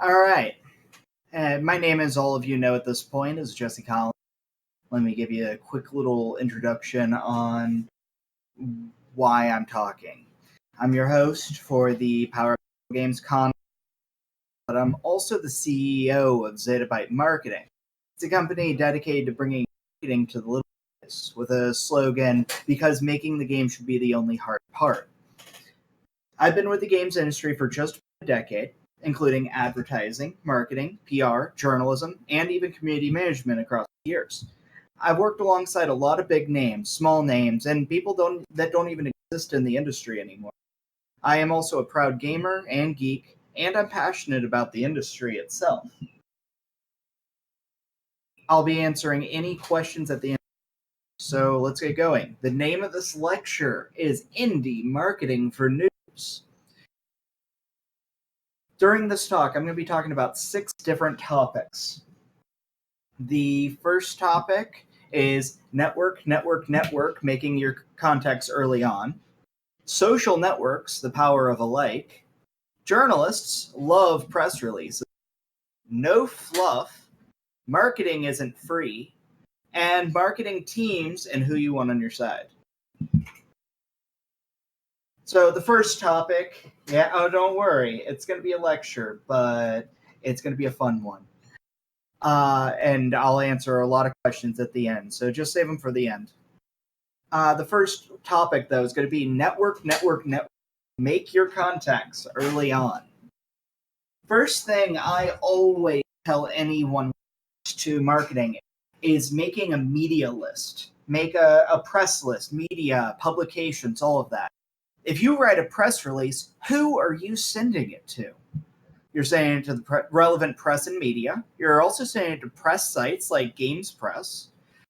All right. My name, as all of you know at this point, is Jesse Collins. Let me give you a quick little introduction on why I'm talking. I'm your host for the Power Games Con, but I'm also the CEO of Zettabyte Marketing. It's a company dedicated to bringing marketing to the little guys with a slogan, because making the game should be the only hard part. I've been with the games industry for just a decade, including advertising, marketing, PR, journalism, and even community management across the years. I've worked alongside a lot of big names, small names, and people that don't even exist in the industry anymore. I am also a proud gamer and geek, and I'm passionate about the industry itself. I'll be answering any questions at the end. So let's get going. The name of this lecture is Indie Marketing for Noobs. During this talk, I'm going to be talking about 6 different topics. The first topic is network, making your contacts early on. Social networks, the power of a like. Journalists love press releases. No fluff. Marketing isn't free. And marketing teams and who you want on your side. So the first topic, don't worry, it's going to be a lecture, but it's going to be a fun one. And I'll answer a lot of questions at the end, so just save them for the end. The first topic, though, is going to be network. Make your contacts early on. First thing I always tell anyone to marketing is making a media list. Make a press list, media, publications, all of that. If you write a press release, who are you sending it to? You're sending it to the relevant press and media. You're also sending it to press sites like Games Press.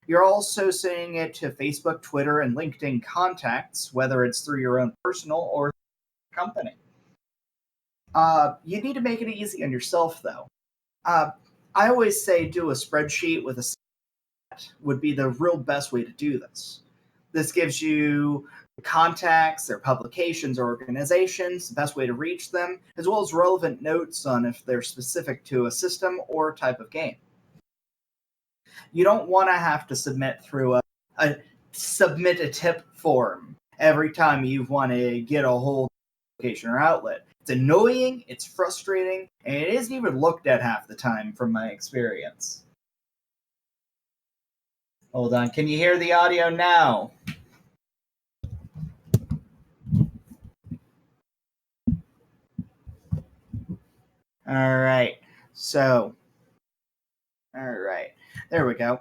You're also sending it to Facebook, Twitter, and LinkedIn contacts, whether it's through your own personal or company. You need to make it easy on yourself, though. I always say do a spreadsheet with a set would be the real best way to do this. This gives you contacts, their publications or organizations, the best way to reach them, as well as relevant notes on if they're specific to a system or type of game. You don't want to have to submit through submit a tip form every time you want to get a whole application or outlet. It's annoying, it's frustrating, and it isn't even looked at half the time from my experience. Hold on, can you hear the audio now? All right, there we go.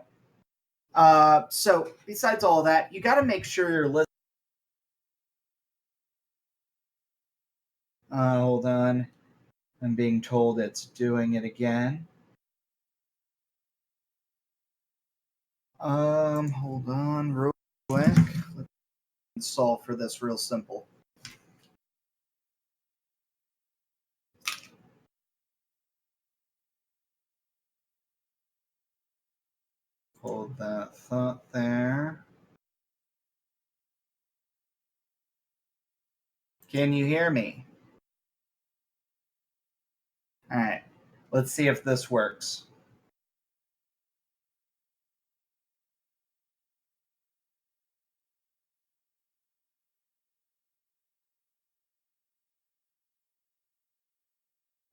So besides all that, you got to make sure you're listening. Hold on, I'm being told it's doing it again. Hold on, real quick. Let's solve for this real simple. Hold that thought there. Can you hear me? All right, let's see if this works.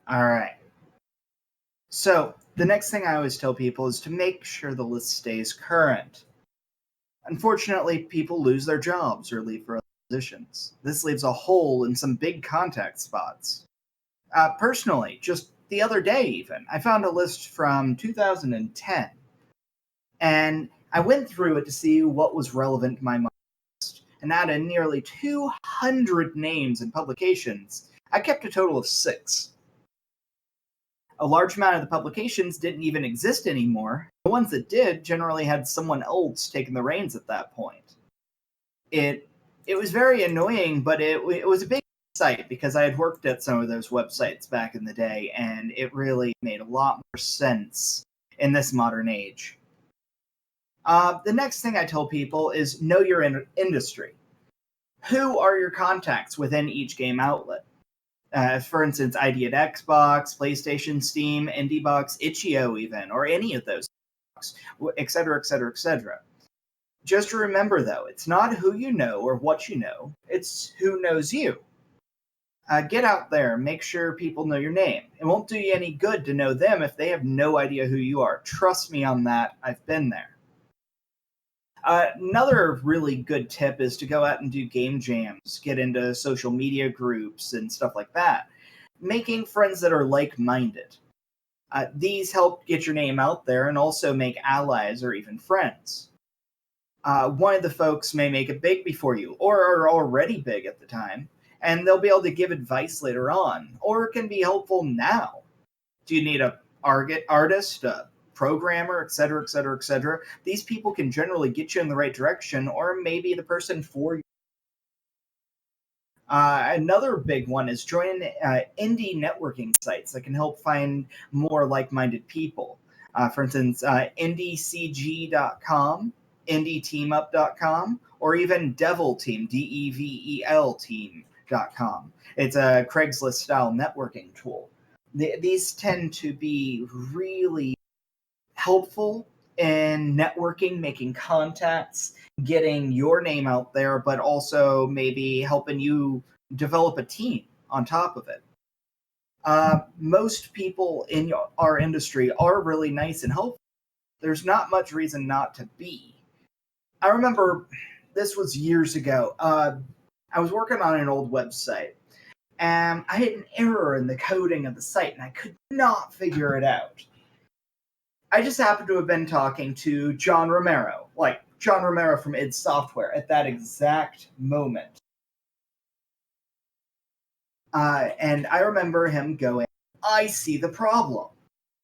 All right. So the next thing I always tell people is to make sure the list stays current. Unfortunately, people lose their jobs or leave for other positions. This leaves a hole in some big contact spots. Personally, just the other day even, I found a list from 2010, and I went through it to see what was relevant to my list, and out of nearly 200 names and publications, I kept a total of 6. A large amount of the publications didn't even exist anymore. The ones that did generally had someone else taking the reins at that point. It was very annoying, but it was a big site because I had worked at some of those websites back in the day, and it really made a lot more sense in this modern age. The next thing I tell people is know your industry. Who are your contacts within each game outlet? For instance, ID at Xbox, PlayStation, Steam, IndieBox, Itch.io even, or any of those, etc., etc., etc. Just remember, though, it's not who you know or what you know, it's who knows you. Get out there, make sure people know your name. It won't do you any good to know them if they have no idea who you are. Trust me on that, I've been there. Another really good tip is to go out and do game jams, get into social media groups and stuff like that. Making friends that are like minded. These help get your name out there and also make allies or even friends. One of the folks may make it big before you, or are already big at the time, and they'll be able to give advice later on, or can be helpful now. Do you need a artist, a programmer, etc., etc., etc.? These people can generally get you in the right direction, or maybe the person for you. Another big one is join indie networking sites that can help find more like-minded people. For instance, indiecg.com, indieteamup.com, or even Devil Team, DEVEL team.com. It's a Craigslist-style networking tool. These tend to be really helpful in networking, making contacts, getting your name out there, but also maybe helping you develop a team on top of it. Most people in our industry are really nice and helpful. There's not much reason not to be. I remember this was years ago. I was working on an old website, and I had an error in the coding of the site, and I could not figure it out. I just happened to have been talking to John Romero, like John Romero from id Software, at that exact moment. And I remember him going, I see the problem.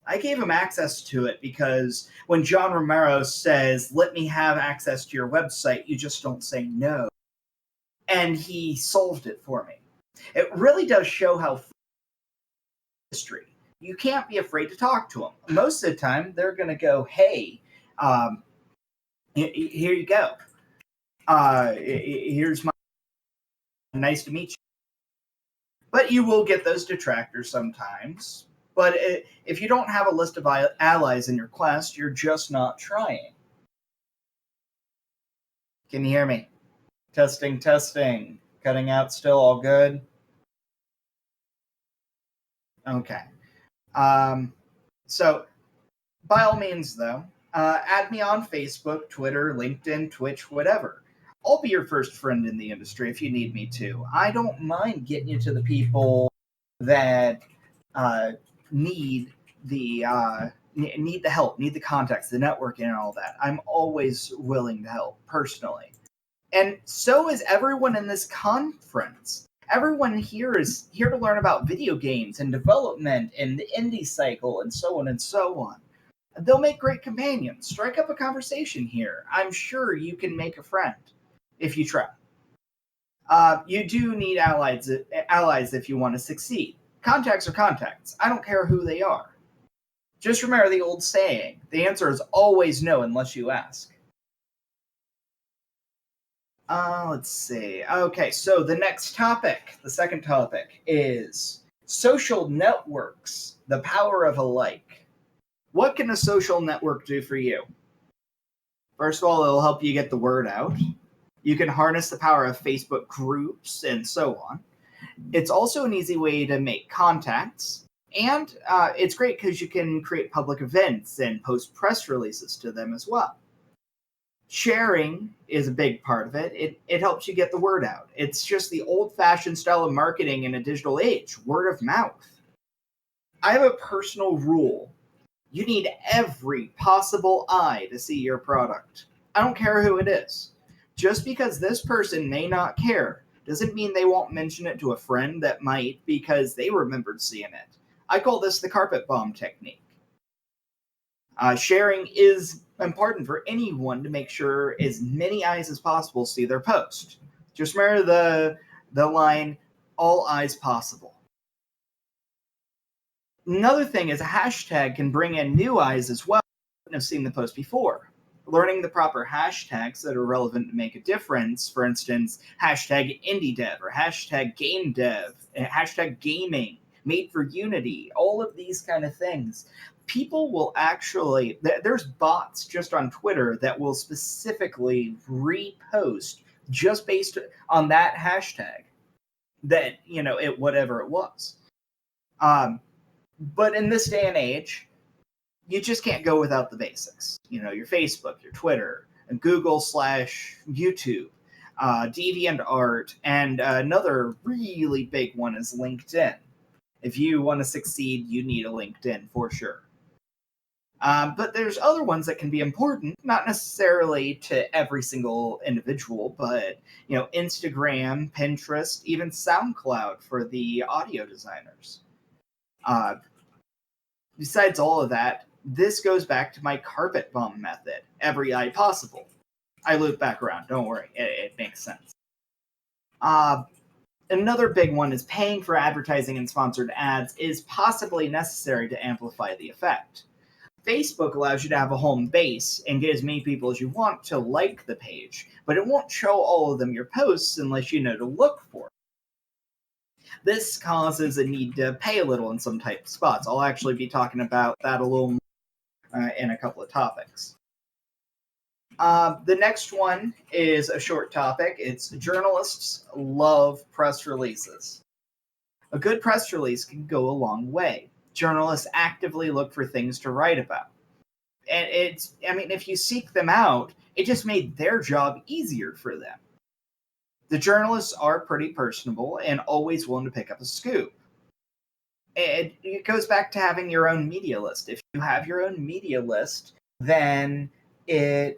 I gave him access to it because when John Romero says, let me have access to your website, you just don't say no. And he solved it for me. It really does show how industry. You can't be afraid to talk to them. Most of the time, they're going to go, hey, here you go. Here's my, nice to meet you. But you will get those detractors sometimes. But if you don't have a list of allies in your quest, you're just not trying. Can you hear me? Testing, testing. Cutting out still, all good? Okay. So, by all means, though, add me on Facebook, Twitter, LinkedIn, Twitch, whatever. I'll be your first friend in the industry if you need me to. I don't mind getting you to the people that need the help, need the contacts, the networking, and all that. I'm always willing to help personally, and so is everyone in this conference. Everyone here is here to learn about video games and development and the indie cycle and so on and so on. They'll make great companions. Strike up a conversation here. I'm sure you can make a friend if you try. You do need allies if you want to succeed. Contacts are contacts. I don't care who they are. Just remember the old saying, the answer is always no unless you ask. Let's see. Okay, so the next topic, the second topic, is social networks, the power of a like. What can a social network do for you? First of all, it'll help you get the word out. You can harness the power of Facebook groups and so on. It's also an easy way to make contacts, and it's great because you can create public events and post press releases to them as well. Sharing is a big part of it. It helps you get the word out. It's just the old-fashioned style of marketing in a digital age, word of mouth. I have a personal rule. You need every possible eye to see your product. I don't care who it is. Just because this person may not care doesn't mean they won't mention it to a friend that might because they remembered seeing it. I call this the carpet bomb technique. Sharing is important for anyone to make sure as many eyes as possible see their post. Just remember the line, all eyes possible. Another thing is a hashtag can bring in new eyes as well who have seen the post before. Learning the proper hashtags that are relevant to make a difference, for instance, hashtag indie dev or hashtag game dev, hashtag gaming, made for Unity, all of these kind of things. People will actually, there's bots just on Twitter that will specifically repost just based on that hashtag that, whatever it was. But in this day and age, you just can't go without the basics. Your Facebook, your Twitter, and Google/YouTube, DeviantArt, and another really big one is LinkedIn. If you want to succeed, you need a LinkedIn for sure. But there's other ones that can be important, not necessarily to every single individual, but Instagram, Pinterest, even SoundCloud for the audio designers. Besides all of that, this goes back to my carpet bomb method. Every eye possible. I loop back around. Don't worry. It makes sense. Another big one is paying for advertising and sponsored ads is possibly necessary to amplify the effect. Facebook allows you to have a home base and get as many people as you want to like the page, but it won't show all of them your posts unless you know to look for it. This causes a need to pay a little in some type of spots. I'll actually be talking about that a little more in a couple of topics. The next one is a short topic. It's journalists love press releases. A good press release can go a long way. Journalists actively look for things to write about. And if you seek them out, it just made their job easier for them. The journalists are pretty personable and always willing to pick up a scoop. It goes back to having your own media list. If you have your own media list, then it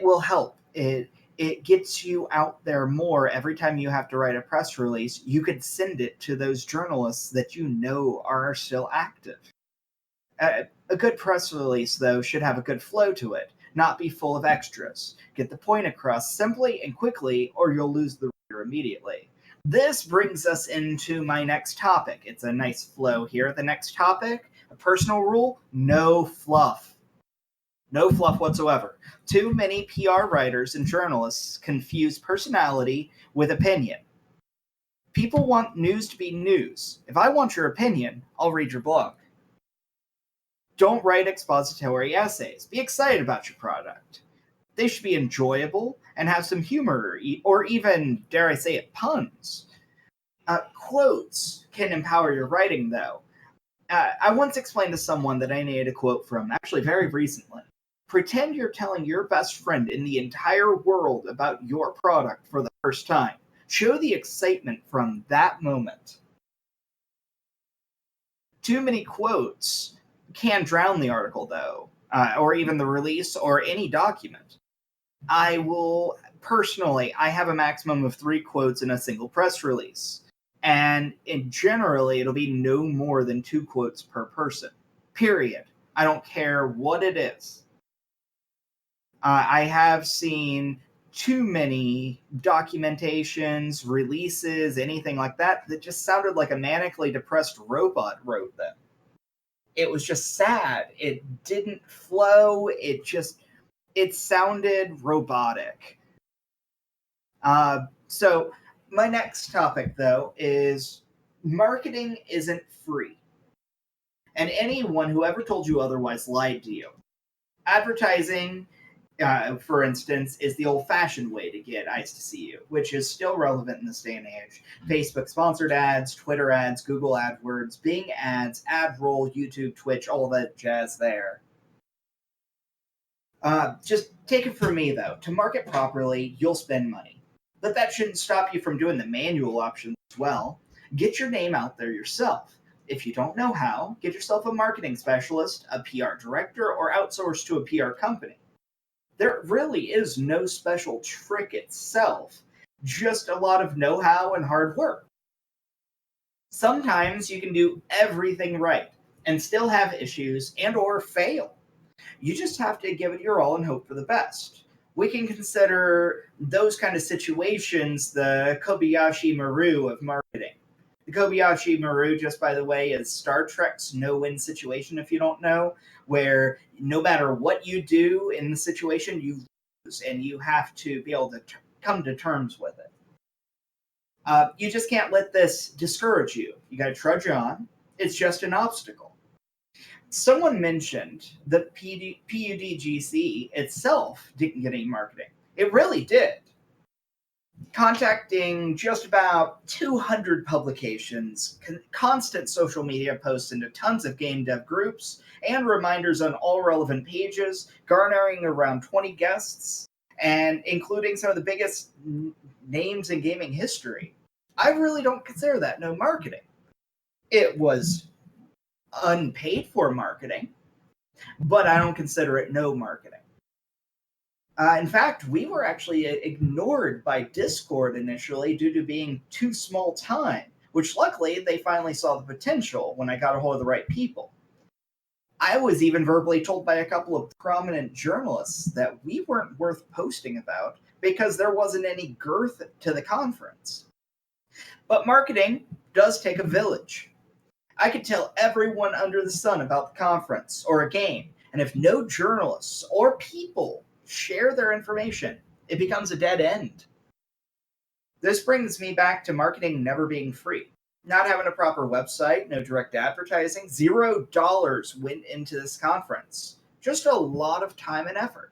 will help. It gets you out there more. Every time you have to write a press release, you could send it to those journalists that you know are still active. A good press release, though, should have a good flow to it, not be full of extras. Get the point across simply and quickly, or you'll lose the reader immediately. This brings us into my next topic. It's a nice flow here. The next topic, a personal rule, no fluff. No fluff whatsoever. Too many PR writers and journalists confuse personality with opinion. People want news to be news. If I want your opinion, I'll read your blog. Don't write expository essays. Be excited about your product. They should be enjoyable and have some humor, or even, dare I say it, puns. Quotes can empower your writing, though. I once explained to someone that I needed a quote from, actually very recently. Pretend you're telling your best friend in the entire world about your product for the first time. Show the excitement from that moment. Too many quotes can drown the article, though, or even the release or any document. I have a maximum of 3 quotes in a single press release. And generally, it'll be no more than 2 quotes per person. Period. I don't care what it is. I have seen too many documentations, releases, anything like that just sounded like a manically depressed robot wrote them. It was just sad. It didn't flow. It sounded robotic. So my next topic, though, is marketing isn't free. And anyone who ever told you otherwise lied to you. Advertising, for instance, is the old-fashioned way to get eyes to see you, which is still relevant in this day and age. Facebook sponsored ads, Twitter ads, Google AdWords, Bing ads, AdRoll, YouTube, Twitch, all that jazz there. Just take it from me, though. To market properly, you'll spend money. But that shouldn't stop you from doing the manual options as well. Get your name out there yourself. If you don't know how, get yourself a marketing specialist, a PR director, or outsource to a PR company. There really is no special trick itself, just a lot of know-how and hard work. Sometimes you can do everything right and still have issues and or fail. You just have to give it your all and hope for the best. We can consider those kind of situations the Kobayashi Maru of marketing. The Kobayashi Maru, just by the way, is Star Trek's no-win situation, if you don't know, where no matter what you do in the situation, you lose, and you have to be able to come to terms with it. You just can't let this discourage you. You got to trudge on. It's just an obstacle. Someone mentioned that PUDGC itself didn't get any marketing. It really did. Contacting just about 200 publications, constant social media posts into tons of game dev groups, and reminders on all relevant pages, garnering around 20 guests, and including some of the biggest names in gaming history. I really don't consider that no marketing. It was unpaid for marketing, but I don't consider it no marketing. In fact, we were actually ignored by Discord initially due to being too small time, which luckily they finally saw the potential when I got a hold of the right people. I was even verbally told by a couple of prominent journalists that we weren't worth posting about because there wasn't any girth to the conference. But marketing does take a village. I could tell everyone under the sun about the conference or a game, and if no journalists or people share their information, it becomes a dead end. This brings me back to marketing never being free. Not having a proper website, no direct advertising, $0 went into this conference. Just a lot of time and effort.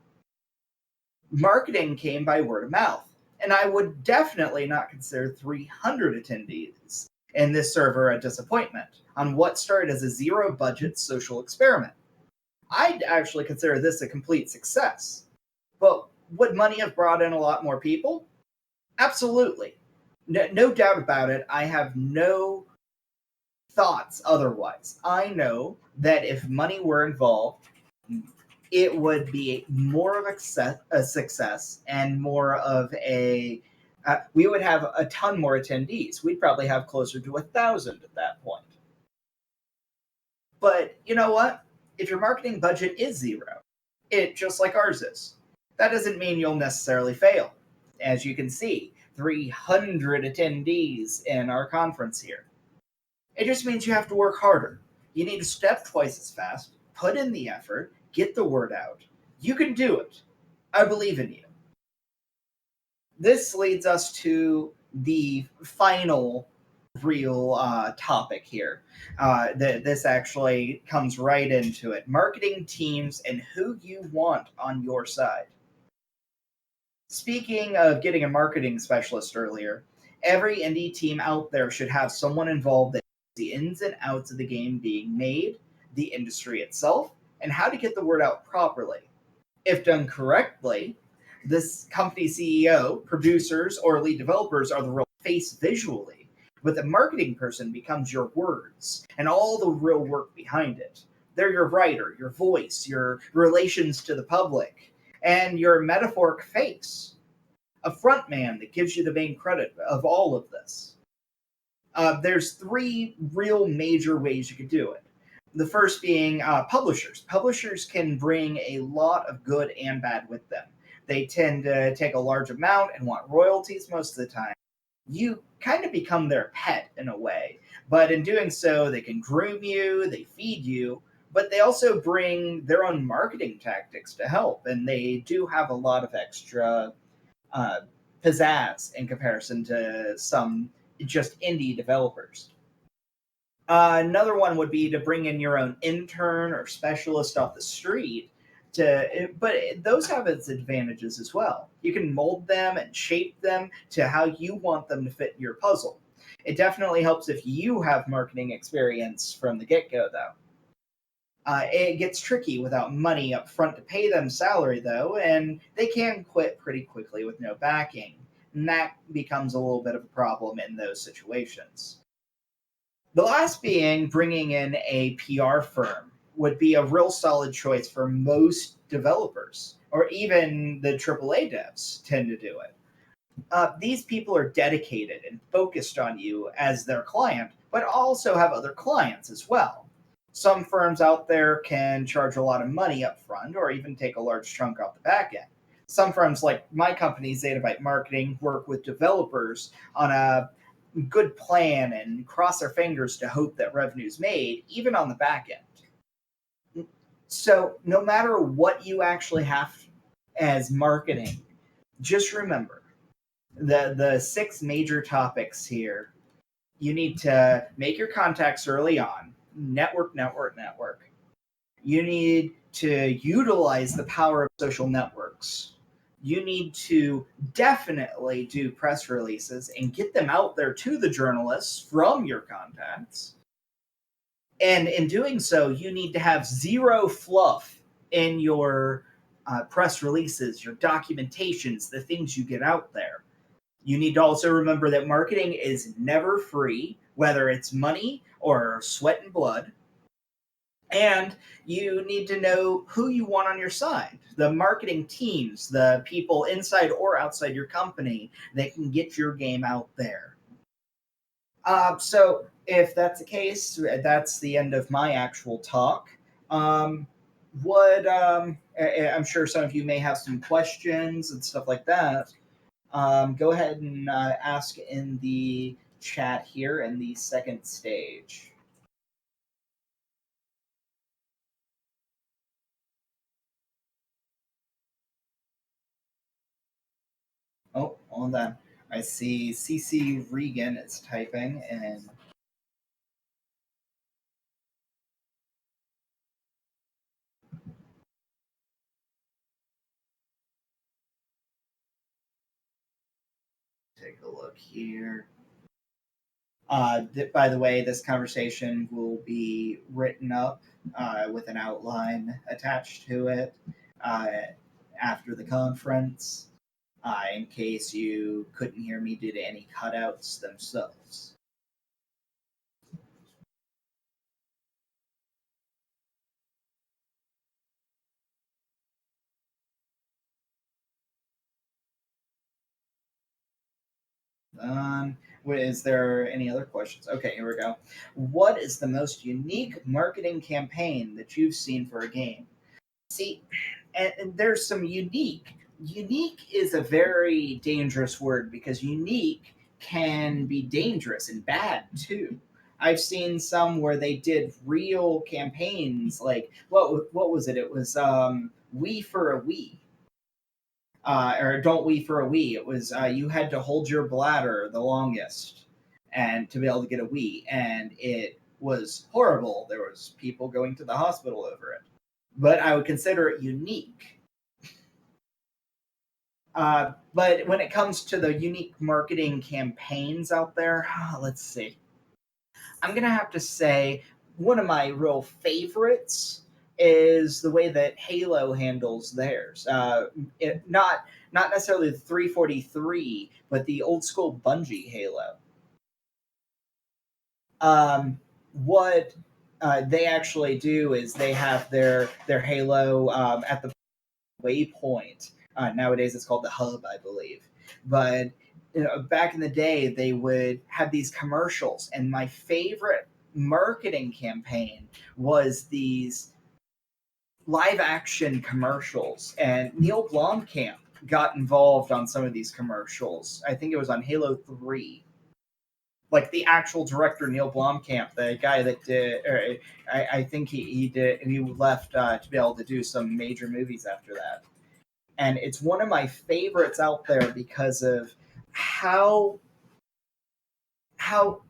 Marketing came by word of mouth, and I would definitely not consider 300 attendees in this server a disappointment on what started as a zero-budget social experiment. I'd actually consider this a complete success. But would money have brought in a lot more people? Absolutely. No doubt about it. I have no thoughts otherwise. I know that if money were involved, it would be more of a success and more of a we would have a ton more attendees. We'd probably have closer to 1,000 at that point. But you know what? If your marketing budget is zero, it just like ours is, that doesn't mean you'll necessarily fail. As you can see, 300 attendees in our conference here. It just means you have to work harder. You need to step twice as fast, put in the effort, get the word out. You can do it. I believe in you. This leads us to the final real topic here. This actually comes right into it. Marketing teams and who you want on your side. Speaking of getting a marketing specialist earlier, every indie team out there should have someone involved that knows the ins and outs of the game being made, the industry itself, and how to get the word out properly. If done correctly, this company CEO, producers, or lead developers are the real face visually, but the marketing person becomes your words and all the real work behind it. They're your writer, your voice, your relations to the public, and your metaphoric face. A front man that gives you the main credit of all of this. There's three real major ways you could do it. The first being publishers. Publishers can bring a lot of good and bad with them. They tend to take a large amount and want royalties most of the time. You kind of become their pet in a way, but in doing so, they can groom you, they feed you, but they also bring their own marketing tactics to help, and they do have a lot of extra pizzazz in comparison to some just indie developers. Another one would be to bring in your own intern or specialist off the street. But those have its advantages as well. You can mold them and shape them to how you want them to fit your puzzle. It definitely helps if you have marketing experience from the get-go, though. It gets tricky without money up front to pay them salary, though, and they can quit pretty quickly with no backing. And that becomes a little bit of a problem in those situations. The last being bringing in a PR firm would be a real solid choice for most developers, or even the AAA devs tend to do it. These people are dedicated and focused on you as their client, but also have other clients as well. Some firms out there can charge a lot of money up front or even take a large chunk off the back end. Some firms like my company, Zettabyte Marketing, work with developers on a good plan and cross our fingers to hope that revenue's made, even on the back end. So, no matter what you actually have as marketing, just remember the six major topics here. You need to make your contacts early on, network, network, network. You need to utilize the power of social networks. You need to definitely do press releases and get them out there to the journalists from your contacts. And in doing so, you need to have zero fluff in your press releases, your documentations, the things you get out there. You need to also remember that marketing is never free, whether it's money or sweat and blood. And you need to know who you want on your side, the marketing teams, the people inside or outside your company that can get your game out there. So, if that's the case, that's the end of my actual talk. Um, I'm sure some of you may have some questions and stuff like that. Go ahead and ask in the chat here in the second stage. Oh, hold on. I see CC Regan is typing, and take a look here. By the way, this conversation will be written up with an outline attached to it uh, after the conference, in case you couldn't hear me due to any cutouts themselves. Is there any other questions? Okay, here we go. What is the most unique marketing campaign that you've seen for a game? See, and there's some unique. Unique is a very dangerous word because unique can be dangerous and bad too. I've seen some where they did real campaigns, like what was it? It was We for a We, or Don't We for a We. It was you had to hold your bladder the longest, and to be able to get a wee, and it was horrible. There was people going to the hospital over it, but I would consider it unique. But when it comes to the unique marketing campaigns out there, let's see. I'm gonna have to say one of my real favorites is the way that Halo handles theirs. Not necessarily the 343, but the old school Bungie Halo. What they actually do is they have their Halo at the waypoint. Nowadays, it's called the hub, I believe. But back in the day, they would have these commercials, and my favorite marketing campaign was these live action commercials. And Neil Blomkamp got involved on some of these commercials. I think it was on Halo 3. Like the actual director Neil Blomkamp, the guy that did, I think he left to be able to do some major movies after that. And it's one of my favorites out there because of how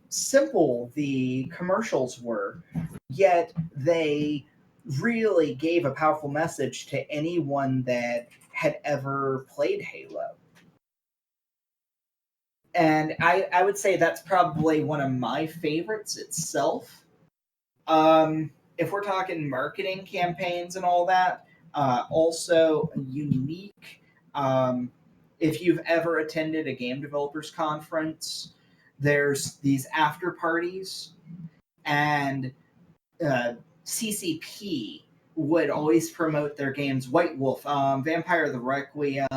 simple the commercials were, yet they really gave a powerful message to anyone that had ever played Halo. And I would say that's probably one of my favorites itself. If we're talking marketing campaigns and all that, also unique. If you've ever attended a game developers conference, there's these after parties, and CCP would always promote their games. White Wolf, Vampire the Requiem,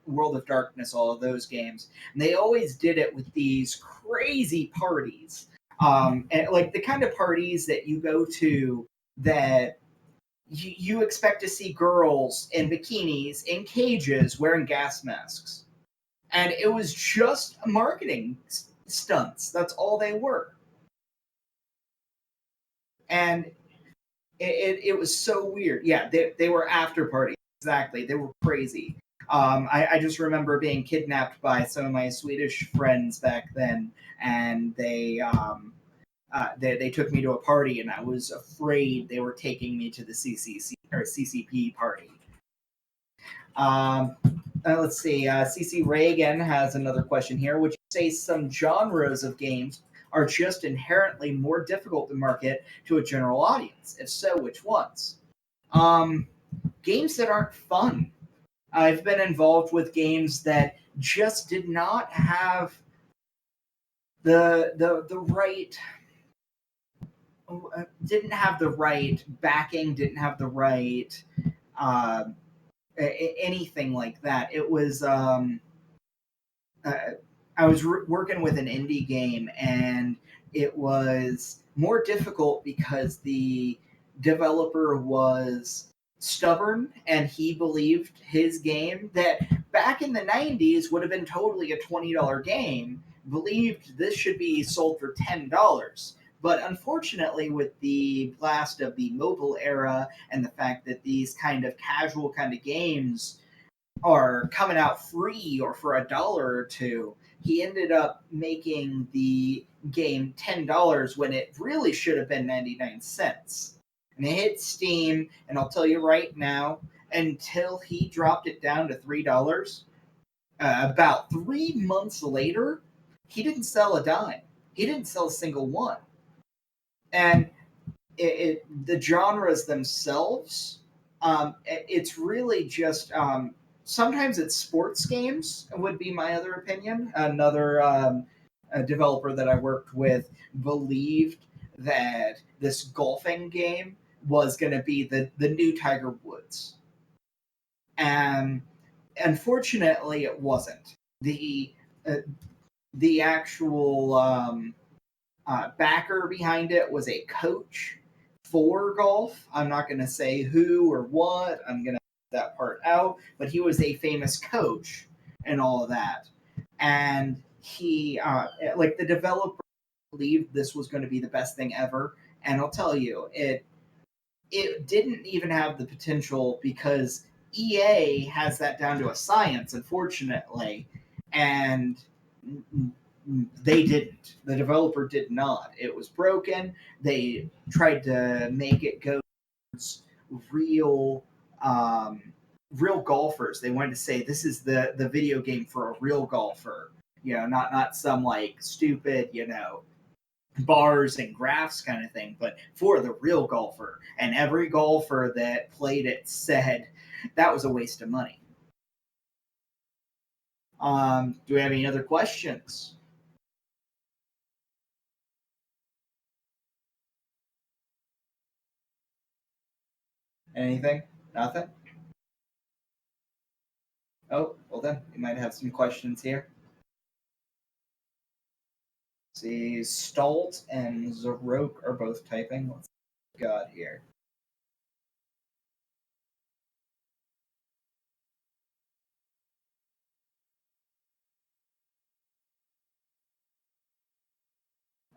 World of Darkness, all of those games. And they always did it with these crazy parties. And like the kind of parties that you go to that you expect to see girls in bikinis in cages wearing gas masks. And it was just a marketing stunts. That's all they were. And it was so weird. Yeah, they were after parties. Exactly. They were crazy. I just remember being kidnapped by some of my Swedish friends back then, and they took me to a party, and I was afraid they were taking me to the CCP party. Um, let's see. CC Reagan has another question here. Would you say some genres of games are just inherently more difficult to market to a general audience? If so, which ones? Um, Games that aren't fun. I've been involved with games that just did not have the right didn't have the right backing, didn't have the right uh, anything like that. It was uh, I was working with an indie game, and it was more difficult because the developer was stubborn, and he believed his game that back in the 90s would have been totally a $20 game, believed this should be sold for $10. But unfortunately, with the blast of the mobile era and the fact that these kind of casual kind of games are coming out free or for $1 or two, he ended up making the game $10 when it really should have been 99 cents. And it hit Steam, and I'll tell you right now, until he dropped it down to $3, about 3 months later, he didn't sell a dime. He didn't sell a single one. And the genres themselves, it's really just sometimes it's sports games would be my other opinion. Another a developer that I worked with believed that this golfing game was going to be the new Tiger Woods, and unfortunately, it wasn't. Uh, the actual backer behind it was a coach for golf. I'm not going to say who or what. I'm going to leave that part out. But he was a famous coach and all of that. And he, like the developer, believed this was going to be the best thing ever. And I'll tell you, it didn't even have the potential because EA has that down to a science, unfortunately, and they didn't. The developer did not. It was broken. They tried to make it go towards real, um, real golfers. They wanted to say this is the video game for a real golfer. Not some like stupid bars and graphs kind of thing, but for the real golfer. And every golfer that played it said that was a waste of money. Do we have any other questions? Anything? Nothing? Oh, well then, we might have some questions here. See, Stalt and Zarok are both typing. What's got here?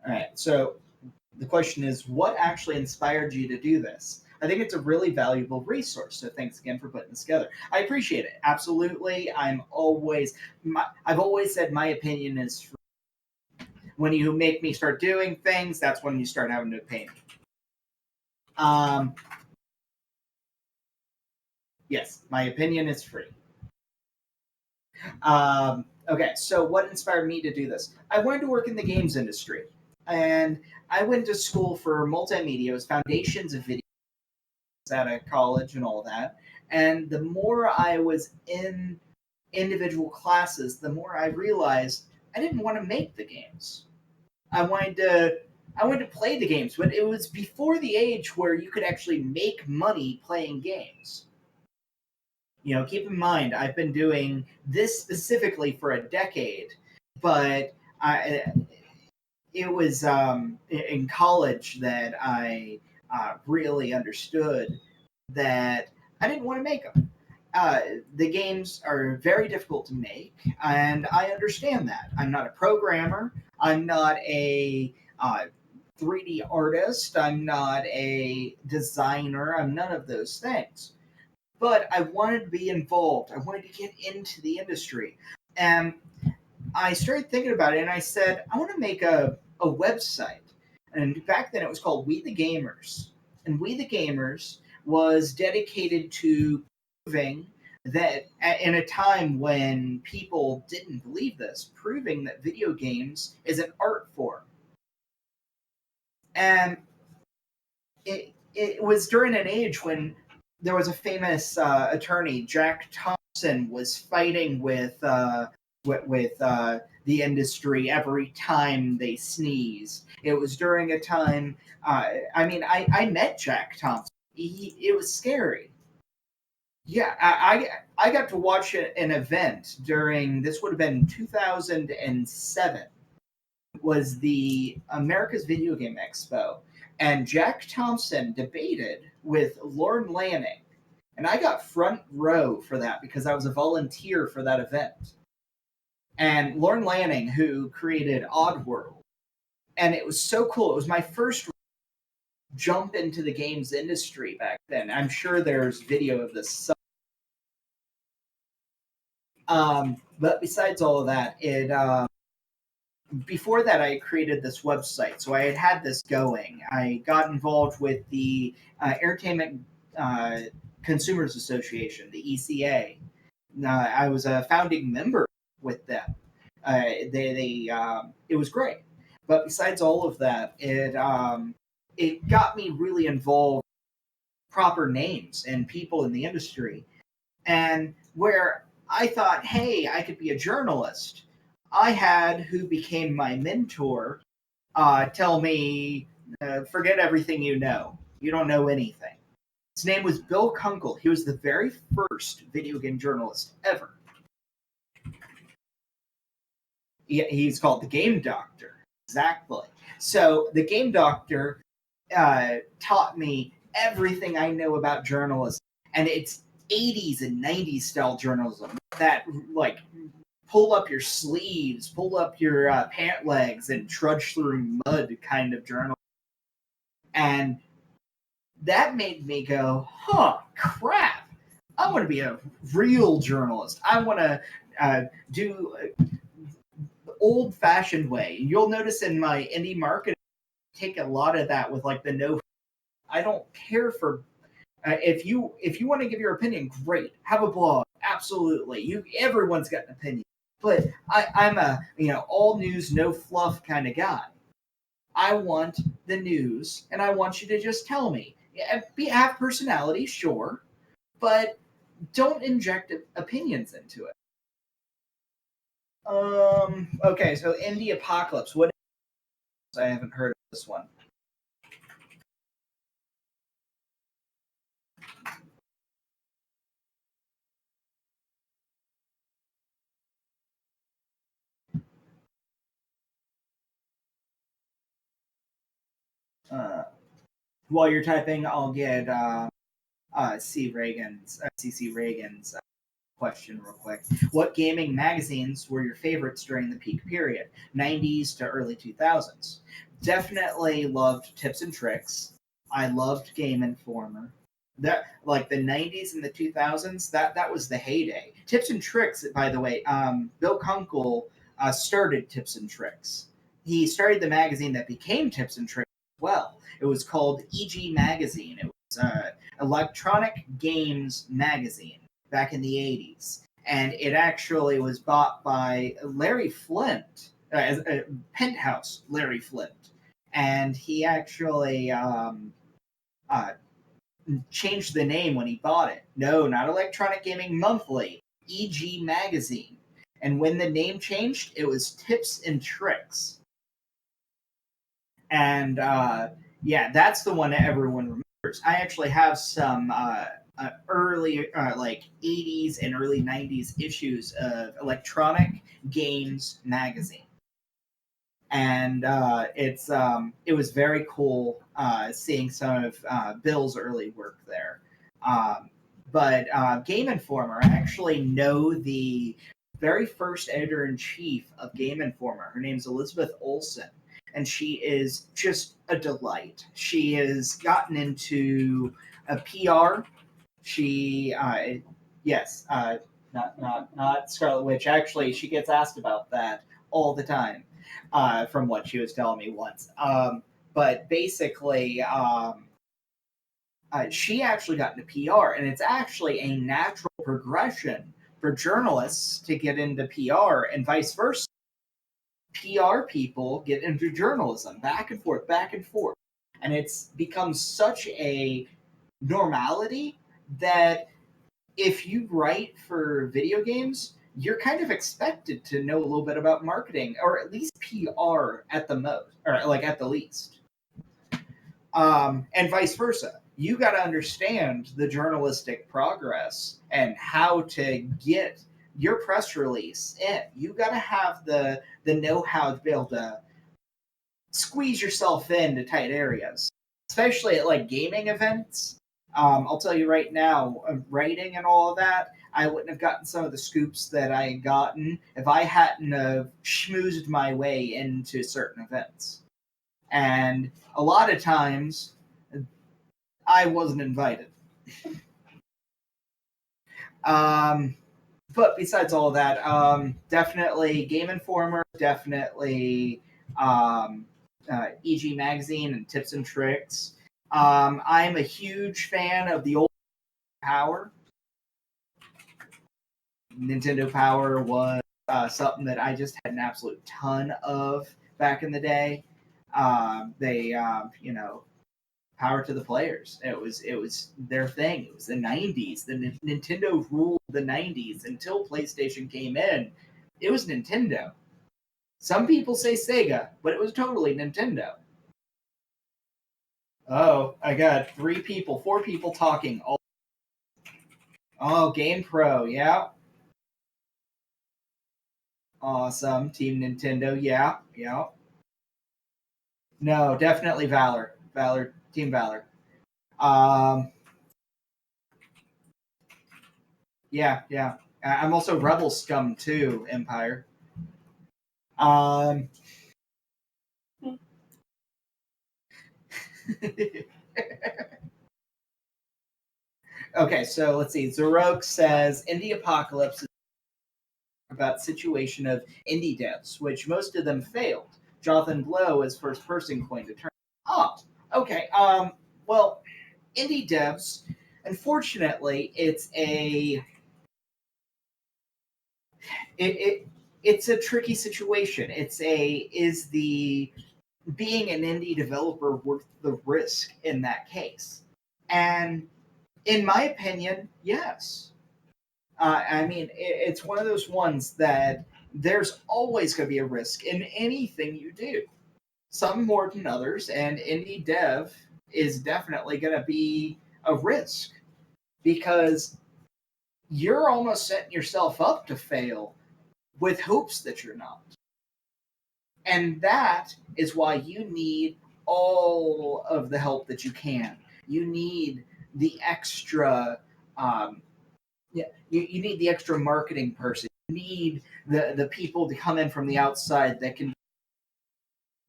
All right, so the question is, what actually inspired you to do this? I think it's a really valuable resource. So thanks again for putting this together. I appreciate it. Absolutely. I've always said my opinion is free. When you make me start doing things, that's when you start having to pay me. Um, yes, my opinion is free. Okay, so what inspired me to do this? I wanted to work in the games industry, and I went to school for multimedia, it was foundations of video at a college and all that. And the more I was in individual classes, the more I realized I didn't want to make the games. I wanted to I wanted to play the games, but it was before the age where you could actually make money playing games. Keep in mind, I've been doing this specifically for a decade, but it was in college that I really understood that I didn't want to make them. The games are very difficult to make, and I understand that. I'm not a programmer. I'm not a 3D artist. I'm not a designer. I'm none of those things. But I wanted to be involved. I wanted to get into the industry. And I started thinking about it and I said, I want to make a website. And back then it was called We the Gamers. And We the Gamers was dedicated to proving that in a time when people didn't believe this, proving that video games is an art form. And it was during an age when there was a famous attorney, Jack Thompson, was fighting with the industry every time they sneezed. It was during a time. I met Jack Thompson. It was scary. Yeah, I got to watch an event during this would have been 2007 was the America's Video Game Expo, and Jack Thompson debated with Lorne Lanning, and I got front row for that because I was a volunteer for that event. And Lorne Lanning, who created Oddworld, and it was so cool. It was my first jump into the games industry back then. I'm sure there's video of this. But besides all of that, it before that I created this website, so I had this going. I got involved with the Entertainment Consumers Association, the ECA. I was a founding member with them. It was great. But besides all of that, it got me really involved with proper names and people in the industry. And where I thought, hey, I could be a journalist, I had who became my mentor tell me, forget everything you know. You don't know anything. His name was Bill Kunkel. He was the very first video game journalist ever. He's called the Game Doctor. Exactly. So the Game Doctor taught me everything I know about journalism. And it's 80s and 90s style journalism that, like, pull up your sleeves, pull up your pant legs, and trudge through mud kind of journalism. And that made me go, crap. I want to be a real journalist. I want to do the old-fashioned way. You'll notice in my indie marketing, I take a lot of that with like the no. I don't care for if you want to give your opinion, great. Have a blog, absolutely. Everyone's got an opinion, but I'm a all news, no fluff kind of guy. I want the news, and I want you to just tell me. Have personality, sure, but don't inject opinions into it. Okay, so Indie Apocalypse. What? I haven't heard of this one. While you're typing, I'll get CC Reagan's question real quick. What gaming magazines were your favorites during the peak period, 90s to early 2000s? Definitely loved Tips and Tricks. I loved Game Informer. That like the 90s and the 2000s, that was the heyday. Tips and Tricks, by the way, Bill Kunkel started Tips and Tricks. He started the magazine that became Tips and Tricks as well. It was called EG Magazine. It was Electronic Games Magazine back in the 80s. And it actually was bought by Larry Flint, Penthouse Larry Flint. And he actually changed the name when he bought it. No, not Electronic Gaming Monthly, EG Magazine. And when the name changed, it was Tips and Tricks. And that's the one that everyone remembers. I actually have some early, like 80s and early 90s issues of Electronic Games Magazine. And it was very cool seeing some of Bill's early work there. But Game Informer, I actually know the very first editor-in-chief of Game Informer. Her name's Elizabeth Olsen, and she is just a delight. She has gotten into a PR. She, yes, not Scarlet Witch. Actually, she gets asked about that all the time, from what she was telling me once. But basically, she actually got into PR, and it's actually a natural progression for journalists to get into PR and vice versa. PR people get into journalism, back and forth, back and forth. And it's become such a normality that if you write for video games, you're kind of expected to know a little bit about marketing, or at least PR at the most, or like at the least. And vice versa. You got to understand the journalistic progress and how to get your press release in. You got to have the know-how to be able to squeeze yourself into tight areas, especially at like gaming events. I'll tell you right now, writing and all of that, I wouldn't have gotten some of the scoops that I had gotten if I hadn't have schmoozed my way into certain events. And a lot of times, I wasn't invited. But besides all of that, definitely Game Informer, definitely EG Magazine and Tips and Tricks. I'm a huge fan of the old Power. Nintendo Power was something that I just had an absolute ton of back in the day. They, power to the players. It was their thing. It was the 90s. The Nintendo ruled the 90s until PlayStation came in. It was Nintendo. Some people say Sega, but it was totally Nintendo. Oh, I got 4 people talking. Oh, Game Pro, yeah. Awesome. Team Nintendo, yeah. No, definitely Valor. Team Valor. Yeah. I'm also Rebel Scum too, Empire. Okay, so let's see. Zarok says Indie Apocalypse is about situation of indie devs, which most of them failed. Jonathan Blow is first person coined a term. Oh, okay. Well, indie devs, unfortunately, it's a tricky situation. Is the being an indie developer worth the risk in that case? And in my opinion, yes. I mean, it's one of those ones that there's always going to be a risk in anything you do. Some more than others, and indie dev is definitely going to be a risk because you're almost setting yourself up to fail with hopes that you're not. And that is why you need all of the help that you can. You need the extra, you need the extra marketing person. You need the people to come in from the outside that can.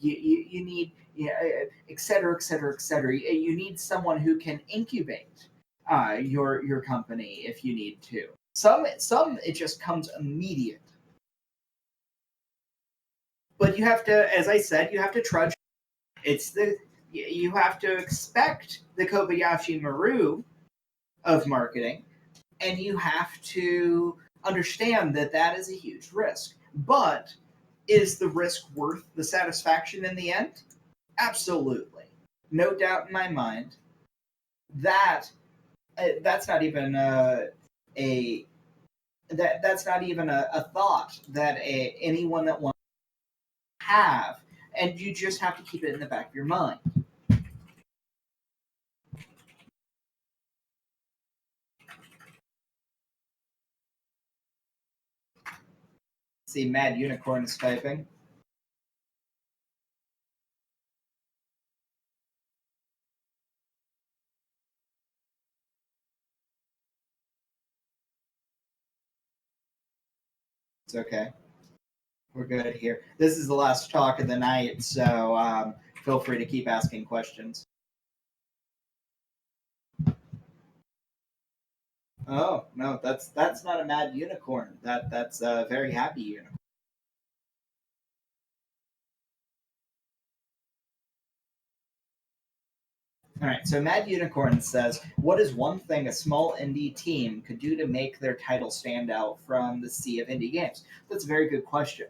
You need, et cetera, et cetera, et cetera. You need someone who can incubate your company if you need to. Some it just comes immediate. But you have to, as I said, you have to trudge. You have to expect the Kobayashi Maru of marketing, and you have to understand that that is a huge risk. But is the risk worth the satisfaction in the end? Absolutely, no doubt in my mind. That's not even that's not even a thought that anyone that wants to have, and you just have to keep it in the back of your mind. See, Mad Unicorn is typing. It's okay. We're good here. This is the last talk of the night, so feel free to keep asking questions. Oh no, that's not a mad unicorn. That's a very happy unicorn. All right, so Mad Unicorn says, "What is one thing a small indie team could do to make their title stand out from the sea of indie games?" That's a very good question.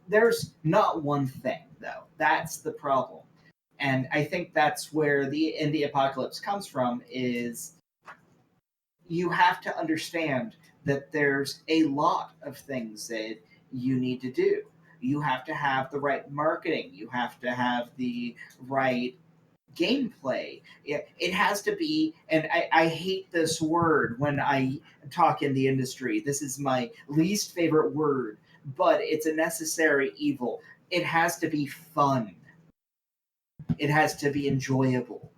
There's not one thing, though. That's the problem, and I think that's where the indie apocalypse comes from. Is you have to understand that there's a lot of things that you need to do. You have to have the right marketing. You have to have the right gameplay. It has to be, and I hate this word when I talk in the industry. This is my least favorite word, but it's a necessary evil. It has to be fun. It has to be enjoyable.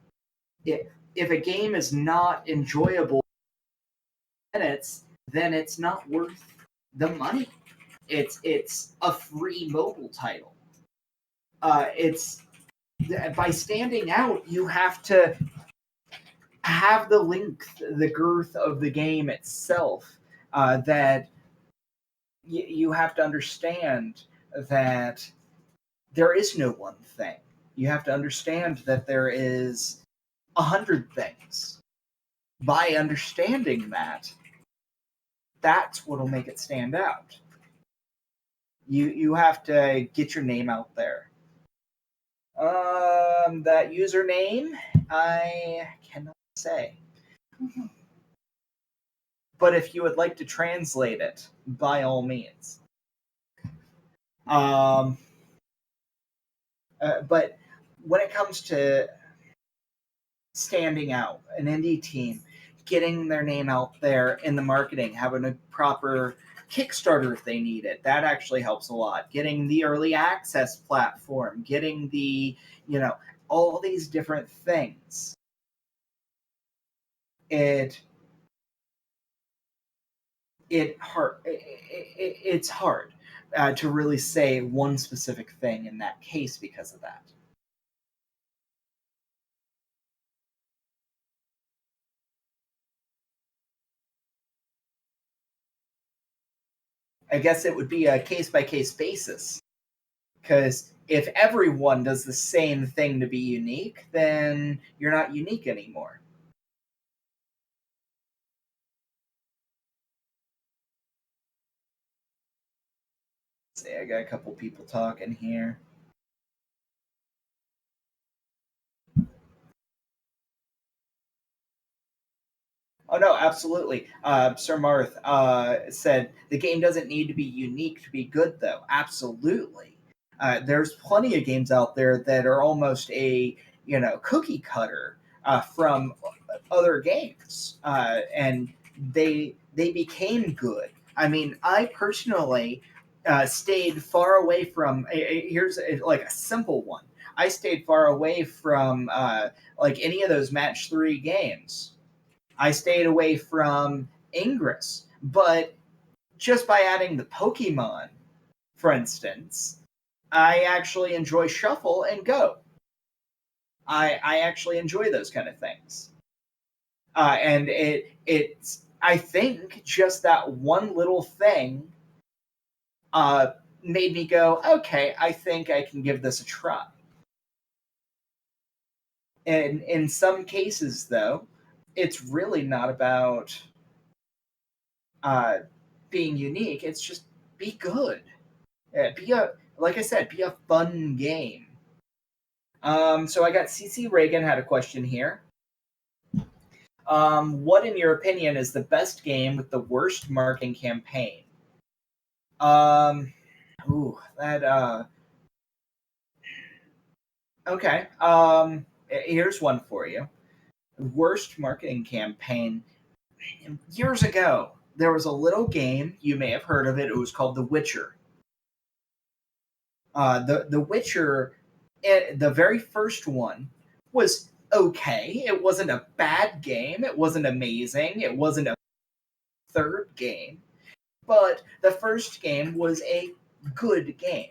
If a game is not enjoyable minutes, then it's not worth the money. It's a free mobile title. It's by standing out, you have to have the length, the girth of the game itself. That you have to understand that there is no one thing. You have to understand that there is 100 things. By understanding that, that's what'll make it stand out. You have to get your name out there. That username, I cannot say. But if you would like to translate it, by all means. But when it comes to standing out, an indie team, getting their name out there in the marketing, having a proper Kickstarter if they need it, that actually helps a lot. Getting the early access platform, getting the, all these different things. It's hard to really say one specific thing in that case because of that. I guess it would be a case by case basis. Because if everyone does the same thing to be unique, then you're not unique anymore. Let's see, I got a couple people talking here. Oh no, absolutely. Sir Marth said the game doesn't need to be unique to be good, though. Absolutely. There's plenty of games out there that are almost a cookie cutter from other games, and they became good. I mean, I personally stayed far away from. Here's like a simple one. I stayed far away from like any of those match 3 games. I stayed away from Ingress, but just by adding the Pokemon, for instance, I actually enjoy Shuffle and Go. I actually enjoy those kind of things, and it's I think just that one little thing made me go, okay, I think I can give this a try. And in some cases, though, it's really not about uh, being unique. It's just be good. Be a like I said, be a fun game. So I got CC Reagan had a question here. What, in your opinion, is the best game with the worst marketing campaign? Ooh, that okay. Here's one for you. Worst marketing campaign. Years ago, there was a little game, you may have heard of it. It was called The Witcher. The Witcher, the very first one was okay. It wasn't a bad game. It wasn't amazing. It wasn't a third game, but the first game was a good game.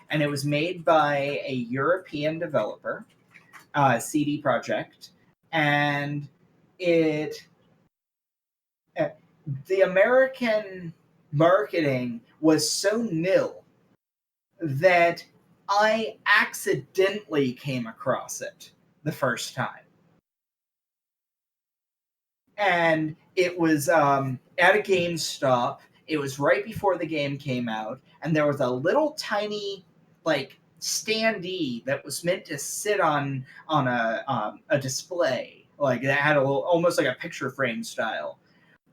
And it was made by a European developer, CD Projekt, and it the American marketing was so nil that I accidentally came across it the first time. And it was at a GameStop. It was right before the game came out, and there was a little tiny, like, standee that was meant to sit on a display, like that had almost like a picture frame style,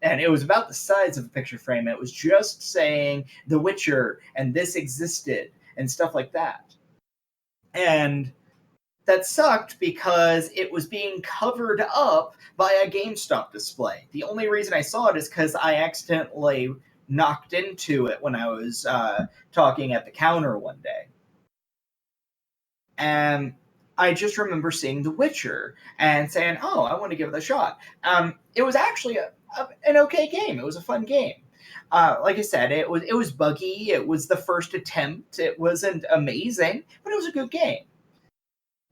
and it was about the size of a picture frame. It was just saying The Witcher and this existed and stuff like that, and that sucked because it was being covered up by a GameStop display. The only reason I saw it is because I accidentally knocked into it when I was talking at the counter one day. And I just remember seeing The Witcher and saying, oh, I want to give it a shot. It was actually an okay game. It was a fun game. Like I said, it was buggy. It was the first attempt. It wasn't amazing, but it was a good game.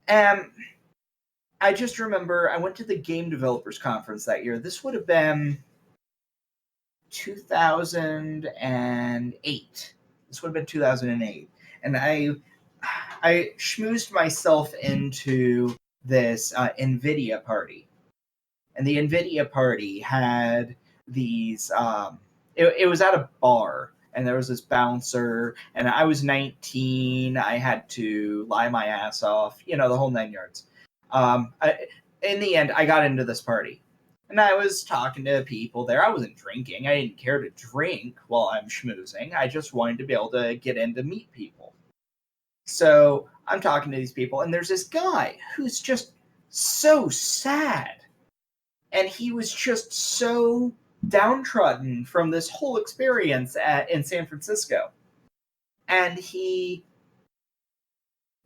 I just remember I went to the Game Developers Conference that year. This would have been 2008. This would have been 2008. And I schmoozed myself into this NVIDIA party. And the NVIDIA party had these... it was at a bar. And there was this bouncer, and I was 19. I had to lie my ass off, the whole 9 yards. In the end, I got into this party, and I was talking to people there. I wasn't drinking. I didn't care to drink while I'm schmoozing. I just wanted to be able to get in to meet people. So I'm talking to these people, and there's this guy who's just so sad. And he was just so downtrodden from this whole experience in San Francisco. And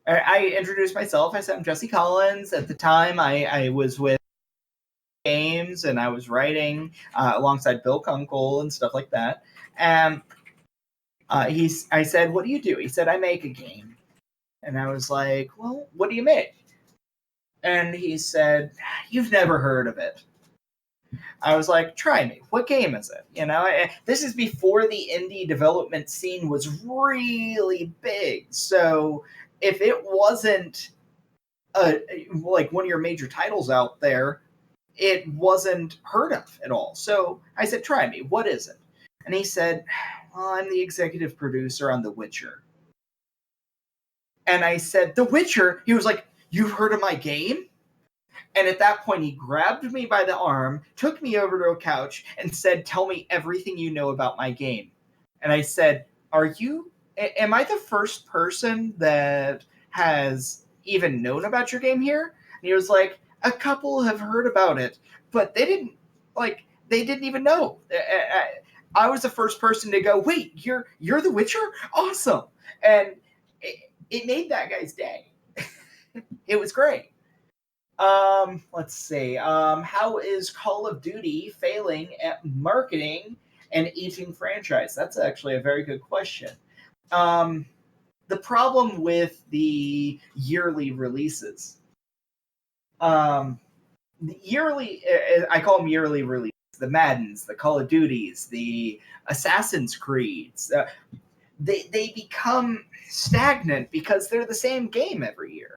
I introduced myself. I said, I'm Jesse Collins. At the time, I was with games, and I was writing alongside Bill Kunkel and stuff like that. And I said, what do you do? He said, I make a game. And I was like, well, what do you make? And he said, you've never heard of it. I was like, try me. What game is it? This is before the indie development scene was really big. So if it wasn't like one of your major titles out there, it wasn't heard of at all. So I said, try me. What is it? And he said, well, I'm the executive producer on The Witcher. And I said, The Witcher? He was like, you've heard of my game? And at that point, he grabbed me by the arm, took me over to a couch, and said, tell me everything you know about my game. And I said, am I the first person that has even known about your game here? And he was like, a couple have heard about it, but they didn't even know. I was the first person to go, wait, you're The Witcher? Awesome. And it made that guy's day. It was great. Let's see. How is Call of Duty failing at marketing and eating franchise? That's actually a very good question. The problem with the yearly releases, I call them yearly releases, the Maddens, the Call of Duties, the Assassin's Creeds, they become stagnant because they're the same game every year.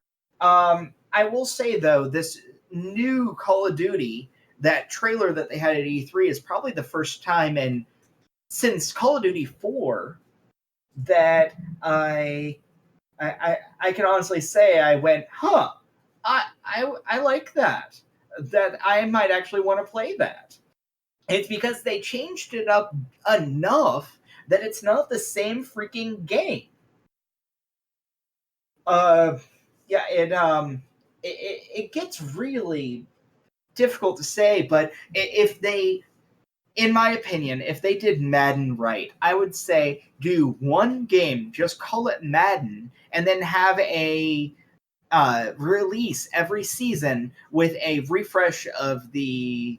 I will say, though, this new Call of Duty, that trailer that they had at E3 is probably the first time since Call of Duty 4 that I can honestly say I went, I like that I might actually want to play that. It's because they changed it up enough that it's not the same freaking game. It gets really difficult to say, but in my opinion, if they did Madden right, I would say do one game, just call it Madden, and then have a release every season with a refresh of the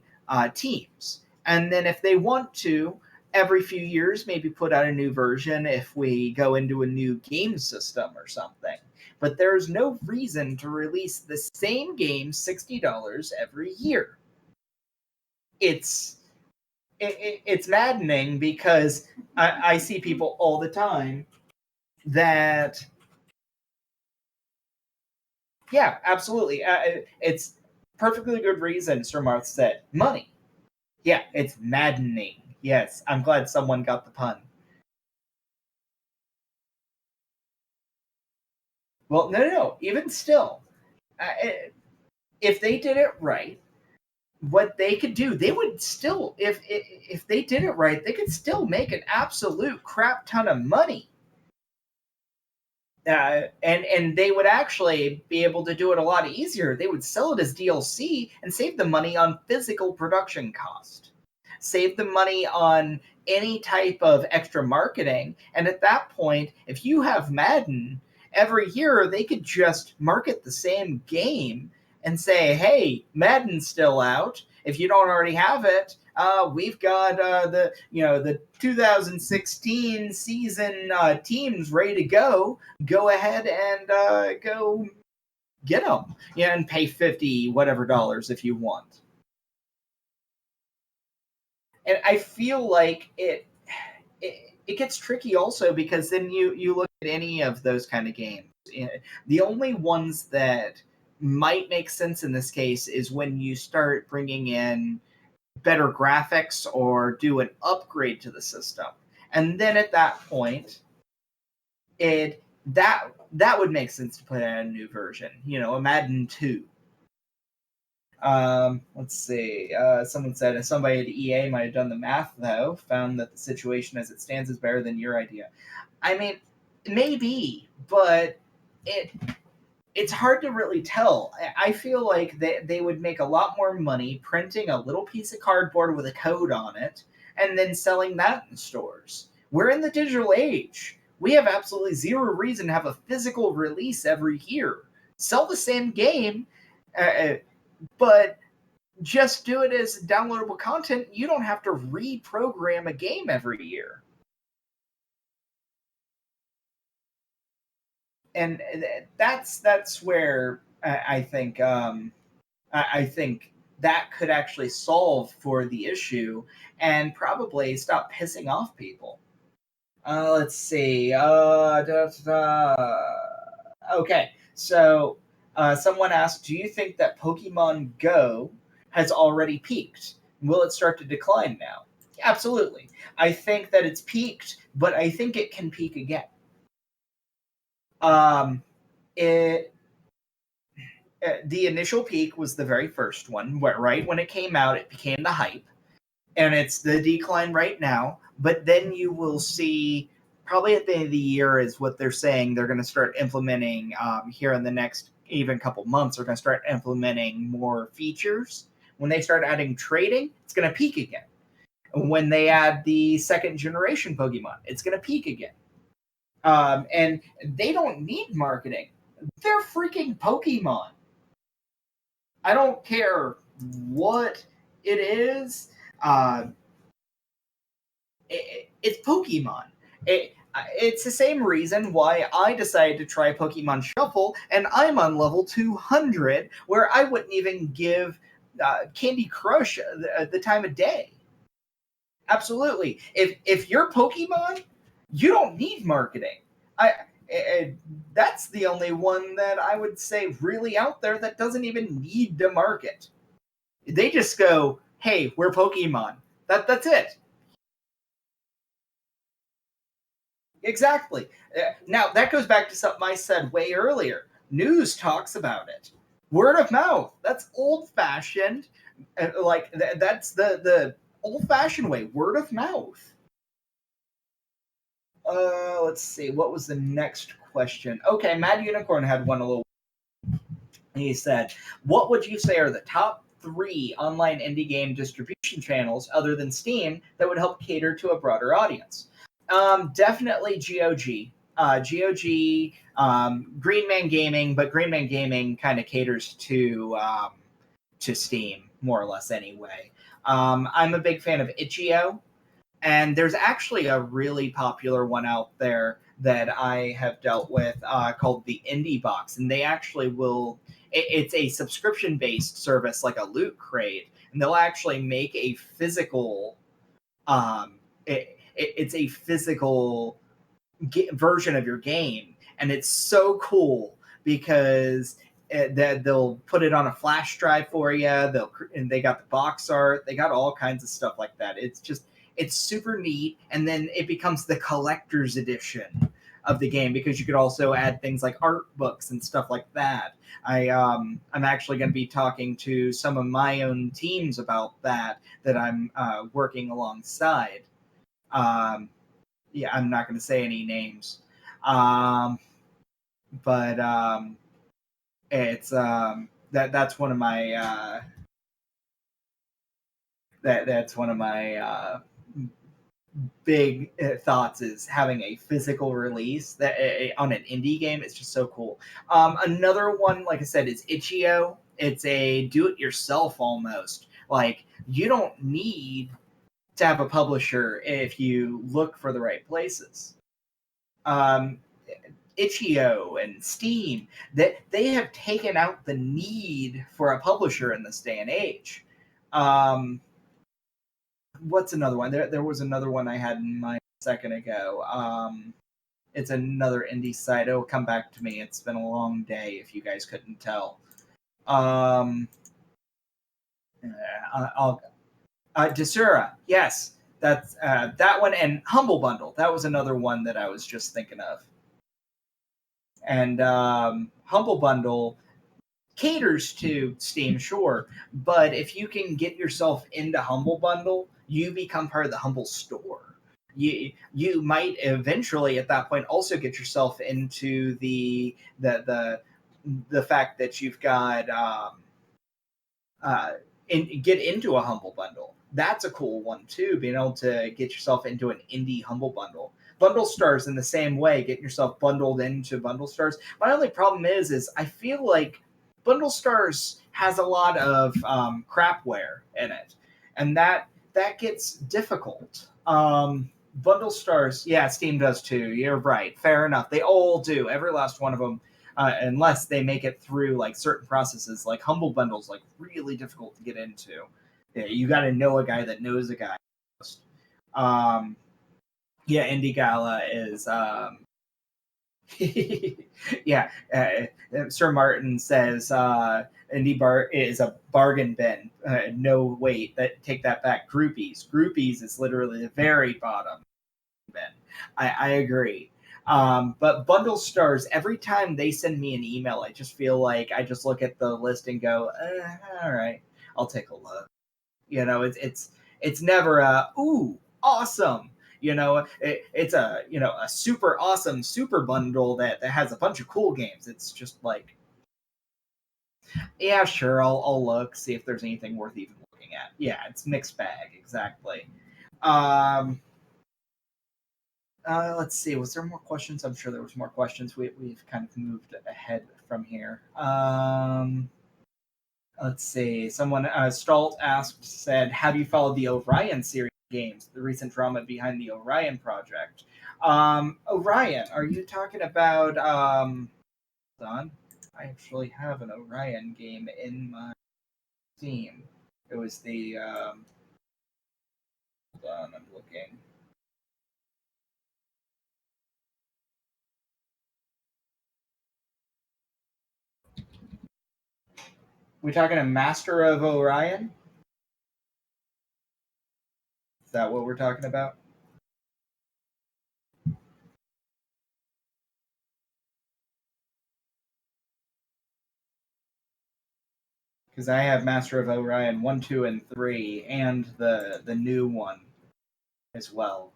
teams. And then if they want to, every few years, maybe put out a new version if we go into a new game system or something. But there's no reason to release the same game $60 every year. It's it's maddening because I see people all the time that, yeah, absolutely. It's perfectly good reason, Sir Marth said. Money. Yeah, it's maddening. Yes, I'm glad someone got the pun. Well, no. Even still, if they did it right, what they could do, they would still, if they did it right, they could still make an absolute crap ton of money. And they would actually be able to do it a lot easier. They would sell it as DLC and save the money on physical production cost, save the money on any type of extra marketing. And at that point, if you have Madden, every year they could just market the same game and say, "Hey, Madden's still out. If you don't already have it, we've got the 2016 season teams ready to go. Go ahead and go get them, and pay 50 whatever dollars if you want." And I feel like it gets tricky also because then you look at any of those kind of games. The only ones that might make sense in this case is when you start bringing in better graphics or do an upgrade to the system. And then at that point, it that would make sense to put out a new version, a Madden 2. Let's see. Someone said somebody at EA might have done the math, though, found that the situation as it stands is better than your idea. I mean, maybe, but it's hard to really tell. I feel like they would make a lot more money printing a little piece of cardboard with a code on it and then selling that in stores. We're in the digital age. We have absolutely zero reason to have a physical release every year. Sell the same game, but just do it as downloadable content. You don't have to reprogram a game every year. And that's where I think I think that could actually solve for the issue and probably stop pissing off people. Let's see. Okay, so someone asked, "Do you think that Pokemon Go has already peaked? Will it start to decline now?" Absolutely. I think that it's peaked, but I think it can peak again. Um, it The initial peak was the very first one, where right when it came out, it became the hype, and it's the decline right now. But then you will see, probably at the end of the year, is what they're saying. They're going to start implementing here in the next even couple months. They're going to start implementing more features. When they start adding trading, it's going to peak again. When they add the second generation Pokemon, it's going to peak again. And they don't need marketing. They're freaking Pokemon. I don't care what it is. Uh, it's Pokemon. It's the same reason why I decided to try Pokemon Shuffle, and I'm on level 200, where I wouldn't even give Candy Crush the time of day. Absolutely. If you're Pokemon, you don't need marketing. That's the only one that I would say really out there that doesn't even need to market. They just go, "Hey, we're Pokemon." That's it. Exactly. Now that goes back to something I said way earlier. News talks about it. Word of mouth. That's old fashioned. That's the old fashioned way. Word of mouth. Let's see. What was the next question? Okay, Mad Unicorn had one a little. He said, "What would you say are the top 3 online indie game distribution channels other than Steam that would help cater to a broader audience?" Definitely GOG. GOG, Green Man Gaming, but Green Man Gaming kind of caters to Steam more or less anyway. I'm a big fan of Itch.io. And there's actually a really popular one out there that I have dealt with called the Indie Box, and they actually will. It's a subscription-based service like a Loot Crate, and they'll actually make a physical. It's a physical version of your game, and it's so cool because that they'll put it on a flash drive for you. And they got the box art, they got all kinds of stuff like that. It's super neat, and then it becomes the collector's edition of the game because you could also add things like art books and stuff like that. I'm actually going to be talking to some of my own teams about that I'm working alongside. Um, yeah, I'm not going to say any names, um, but it's that's one of my that's one of my big thoughts is having a physical release that on an indie game. It's just so cool. Another one, like I said, is Itch.io. It's a do-it-yourself almost. Like you don't need to have a publisher if you look for the right places. Um, Itch.io and Steam, that they have taken out the need for a publisher in this day and age. What's another one? There was another one I had in mind a second ago. It's another indie site. It'll come back to me. It's been a long day, if you guys couldn't tell. Desura, yes, that's that one, and Humble Bundle. That was another one that I was just thinking of. And Humble Bundle caters to Steam, sure, but if you can get yourself into Humble Bundle, you become part of the Humble store. You might eventually at that point also get yourself into the fact that you've got get into a Humble Bundle. That's a cool one too, being able to get yourself into an indie Humble Bundle. Bundle Stars in the same way, getting yourself bundled into Bundle Stars. My only problem is I feel like Bundle Stars has a lot of crapware in it, and that gets difficult. Bundle Stars, yeah, Steam does too. You're right. Fair enough. They all do. Every last one of them, unless they make it through like certain processes. Like Humble Bundle's like really difficult to get into. Yeah, you got to know a guy that knows a guy. Um, yeah, Indie Gala is. Yeah, Sir Martin says Indie Bar is a bargain bin. No, wait, take that back. Groupies. Groupies is literally the very bottom bin. I agree. But Bundle Stars, every time they send me an email, I just feel like I just look at the list and go, all right, I'll take a look. You know, it's never a ooh awesome. You know, it's a a super awesome super bundle that has a bunch of cool games. It's just like, yeah, sure, I'll look, see if there's anything worth even looking at. Yeah, it's mixed bag, exactly. Um, let's see. Was there more questions? I'm sure there was more questions. We've kind of moved ahead from here. Let's see. Someone Stalt asked, said, "Have you followed the Orion series games? The recent drama behind the Orion project." Orion, are you talking about? Don, I actually have an Orion game in my Steam. It was the. Hold on, I'm looking. We talking a Master of Orion? Is that what we're talking about? Because I have Master of Orion 1, 2, and 3, and the new one as well.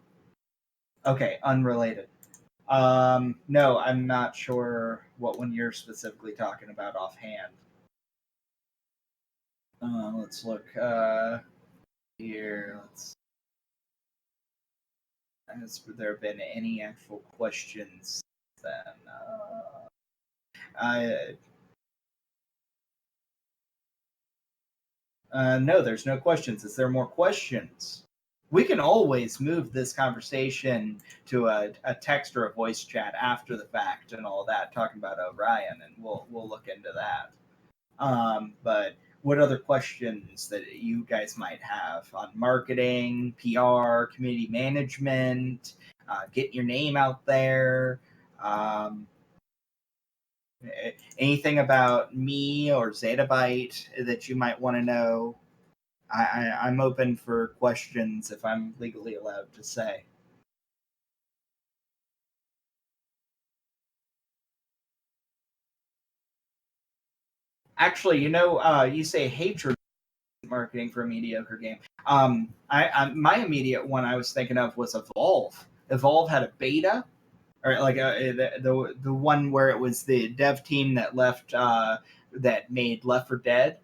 Okay, unrelated. No, I'm not sure what one you're specifically talking about offhand. Let's look here. Has there been any actual questions then? I no, there's no questions. Is there more questions? We can always move this conversation to a text or a voice chat after the fact and all that, talking about Orion, and we'll look into that. But what other questions that you guys might have on marketing, PR, community management, getting your name out there? Um, Anything about me or Zettabyte that you might want to know? I'm open for questions if I'm legally allowed to say. Actually, you say hatred marketing for a mediocre game. My immediate one I was thinking of was Evolve. Evolve had a beta, or like the one where it was the dev team that left that made Left 4 Dead,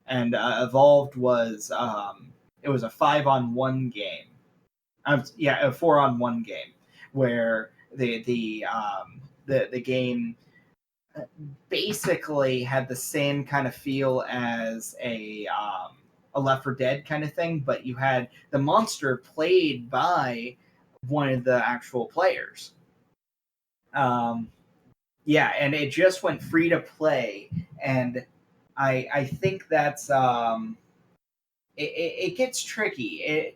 and Evolved was it was a 5-on-1 game. Yeah, a 4-on-1 game where the game basically had the same kind of feel as a Left 4 Dead kind of thing, but you had the monster played by one of the actual players. Um, yeah, and it just went free to play, and I think that's it gets tricky.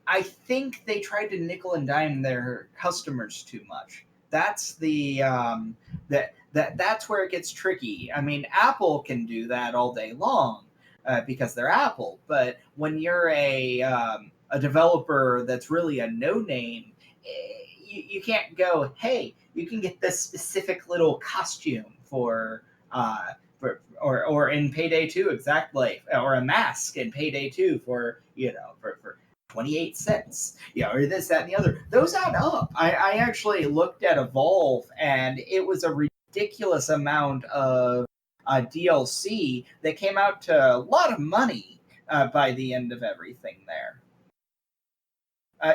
I think they tried to nickel and dime their customers too much. That's the that's where it gets tricky. I mean, Apple can do that all day long because they're Apple, but when you're a developer that's really a no name, you can't go, hey, you can get this specific little costume or in Payday 2 exactly, or a mask in Payday 2 for for 28 cents, or this, that, and the other. Those add up. I actually looked at Evolve, and it was a ridiculous amount of DLC that came out to a lot of money by the end of everything there.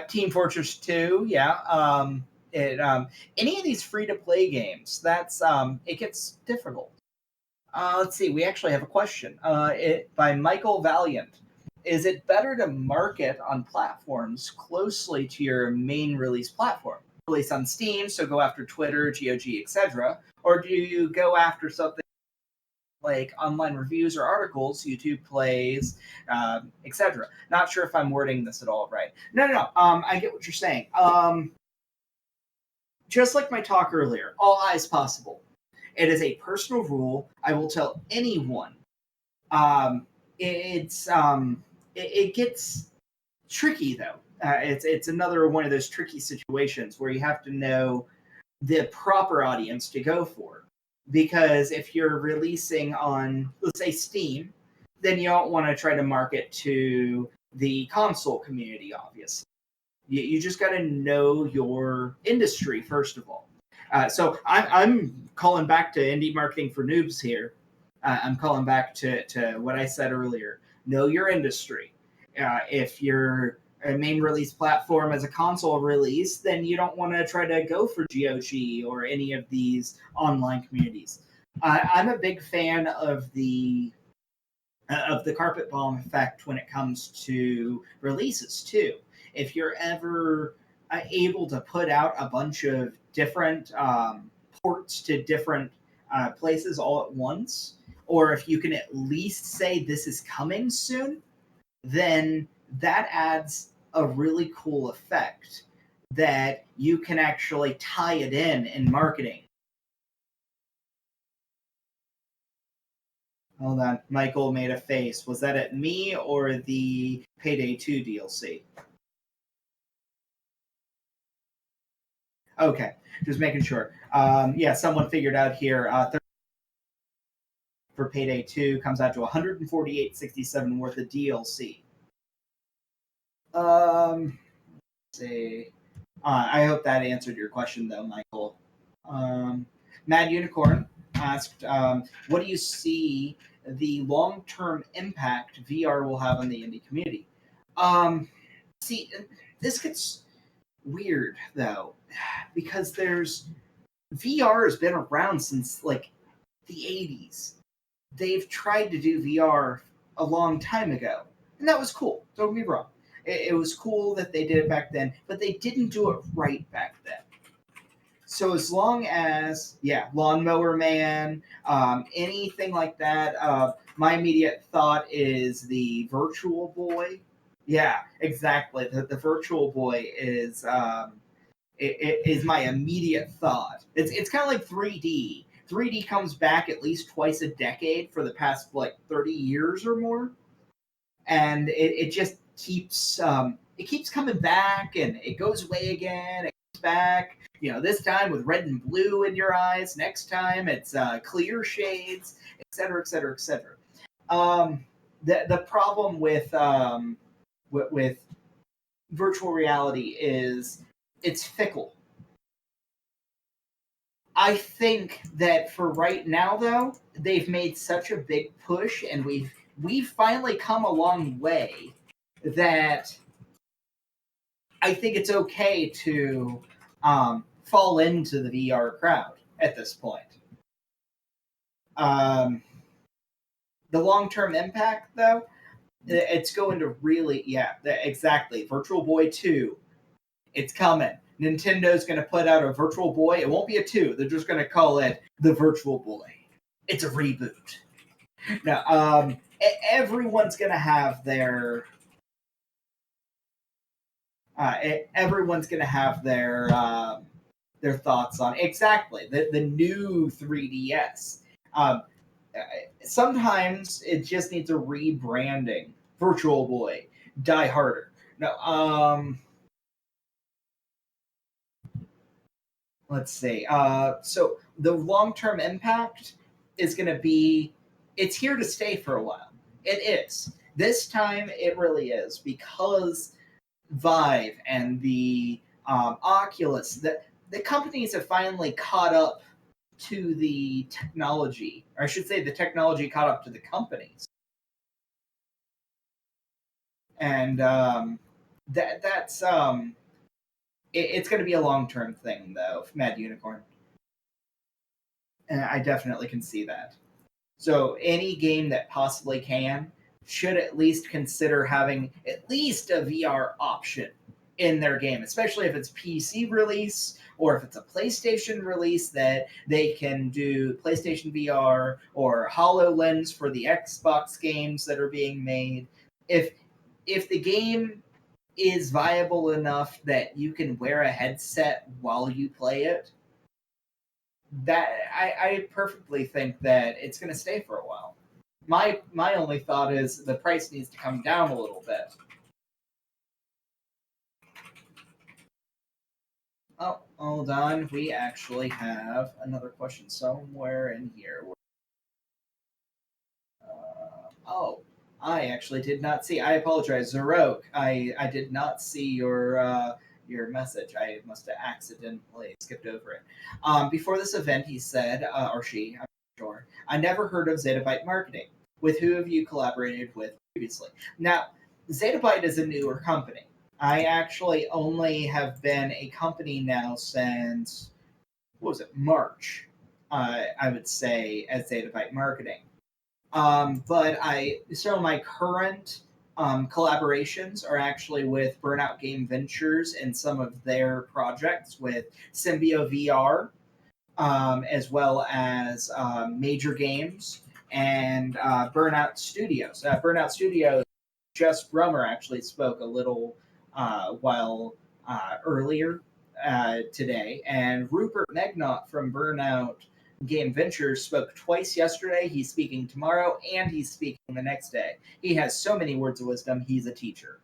Team Fortress 2, yeah. Any of these free to play games, that's it gets difficult. Let's see. We actually have a question. By Michael Valiant. Is it better to market on platforms closely to your main release platform? Release on Steam, so go after Twitter, GOG, etc., or do you go after something like online reviews or articles, YouTube plays, etc.? Not sure if I'm wording this at all right. No. I get what you're saying. Just like my talk earlier, all eyes possible. It is a personal rule. I will tell anyone. It gets tricky though. It's another one of those tricky situations where you have to know the proper audience to go for. Because if you're releasing on, let's say, Steam, then you don't want to try to market to the console community, obviously. You just got to know your industry, first of all. So I'm calling back to indie marketing for noobs here. I'm calling back to what I said earlier. Know your industry. If your main release platform is a console release, then you don't want to try to go for GOG or any of these online communities. I'm a big fan of the carpet bomb effect when it comes to releases too. If you're ever able to put out a bunch of different ports to different places all at once, or if you can at least say this is coming soon, then that adds a really cool effect that you can actually tie it in marketing. Hold on. Michael made a face. Was that at me or the Payday 2 DLC? Okay. Just making sure. Yeah, someone figured out here. For Payday 2 comes out to 148.67 worth of DLC. Let's see. I hope that answered your question, though, Michael. Mad Unicorn asked, "What do you see the long-term impact VR will have on the indie community?" See, this gets weird though, because there's VR has been around since like the 80s. They've tried to do VR a long time ago, and that was cool. Don't get me wrong. It was cool that they did it back then, but they didn't do it right back then. So as long as, yeah, Lawnmower Man, anything like that, my immediate thought is the Virtual Boy. Yeah, exactly. The Virtual Boy is it is my immediate thought. It's kind of like 3D. 3D comes back at least twice a decade for the past like 30 years or more, and it just keeps it keeps coming back, and it goes away again. It comes back. This time with red and blue in your eyes. Next time it's clear shades, etc., etc., etc. The problem with virtual reality is it's fickle. I think that for right now, though, they've made such a big push, and we've finally come a long way that I think it's okay to fall into the VR crowd at this point. Um, the long term impact, though, it's going to really, yeah, exactly. Virtual Boy 2, it's coming. Nintendo's going to put out a Virtual Boy. It won't be a 2. They're just going to call it the Virtual Boy. It's a reboot. No, everyone's going to have everyone's going to have their thoughts on exactly the new 3DS. Um, Sometimes it just needs a rebranding. Virtual Boy, Die Harder. No, let's see. So the long term impact is going to be, it's here to stay for a while. It is. This time it really is because Vive and the Oculus, the companies have finally caught up to the technology, or I should say, the technology caught up to the companies, and that's it's going to be a long term thing, though. Mad Unicorn, and I definitely can see that. So any game that possibly can should at least consider having at least a VR option in their game, especially if it's PC release or if it's a PlayStation release that they can do PlayStation VR or HoloLens for the Xbox games that are being made. If the game is viable enough that you can wear a headset while you play it, that I perfectly think that it's going to stay for a while. My only thought is the price needs to come down a little bit. Oh, hold on. We actually have another question somewhere in here. Oh, I actually did not see. I apologize, Zarok. I did not see your message. I must have accidentally skipped over it. Before this event, he said, or she, I'm not sure, I never heard of Zettabyte Marketing. With who have you collaborated with previously? Now, Zettabyte is a newer company. I actually only have been a company now since, what was it, March, I would say, as Zettabyte Marketing. So my current collaborations are actually with Burnout Game Ventures and some of their projects with Symbio VR, as well as Major Games and Burnout Studios. Burnout Studios, Jess Brummer actually spoke a little while earlier today, and Rupert Megnott from Burnout Game Ventures spoke twice yesterday. He's speaking tomorrow, and he's speaking the next day. He has so many words of wisdom. He's a teacher.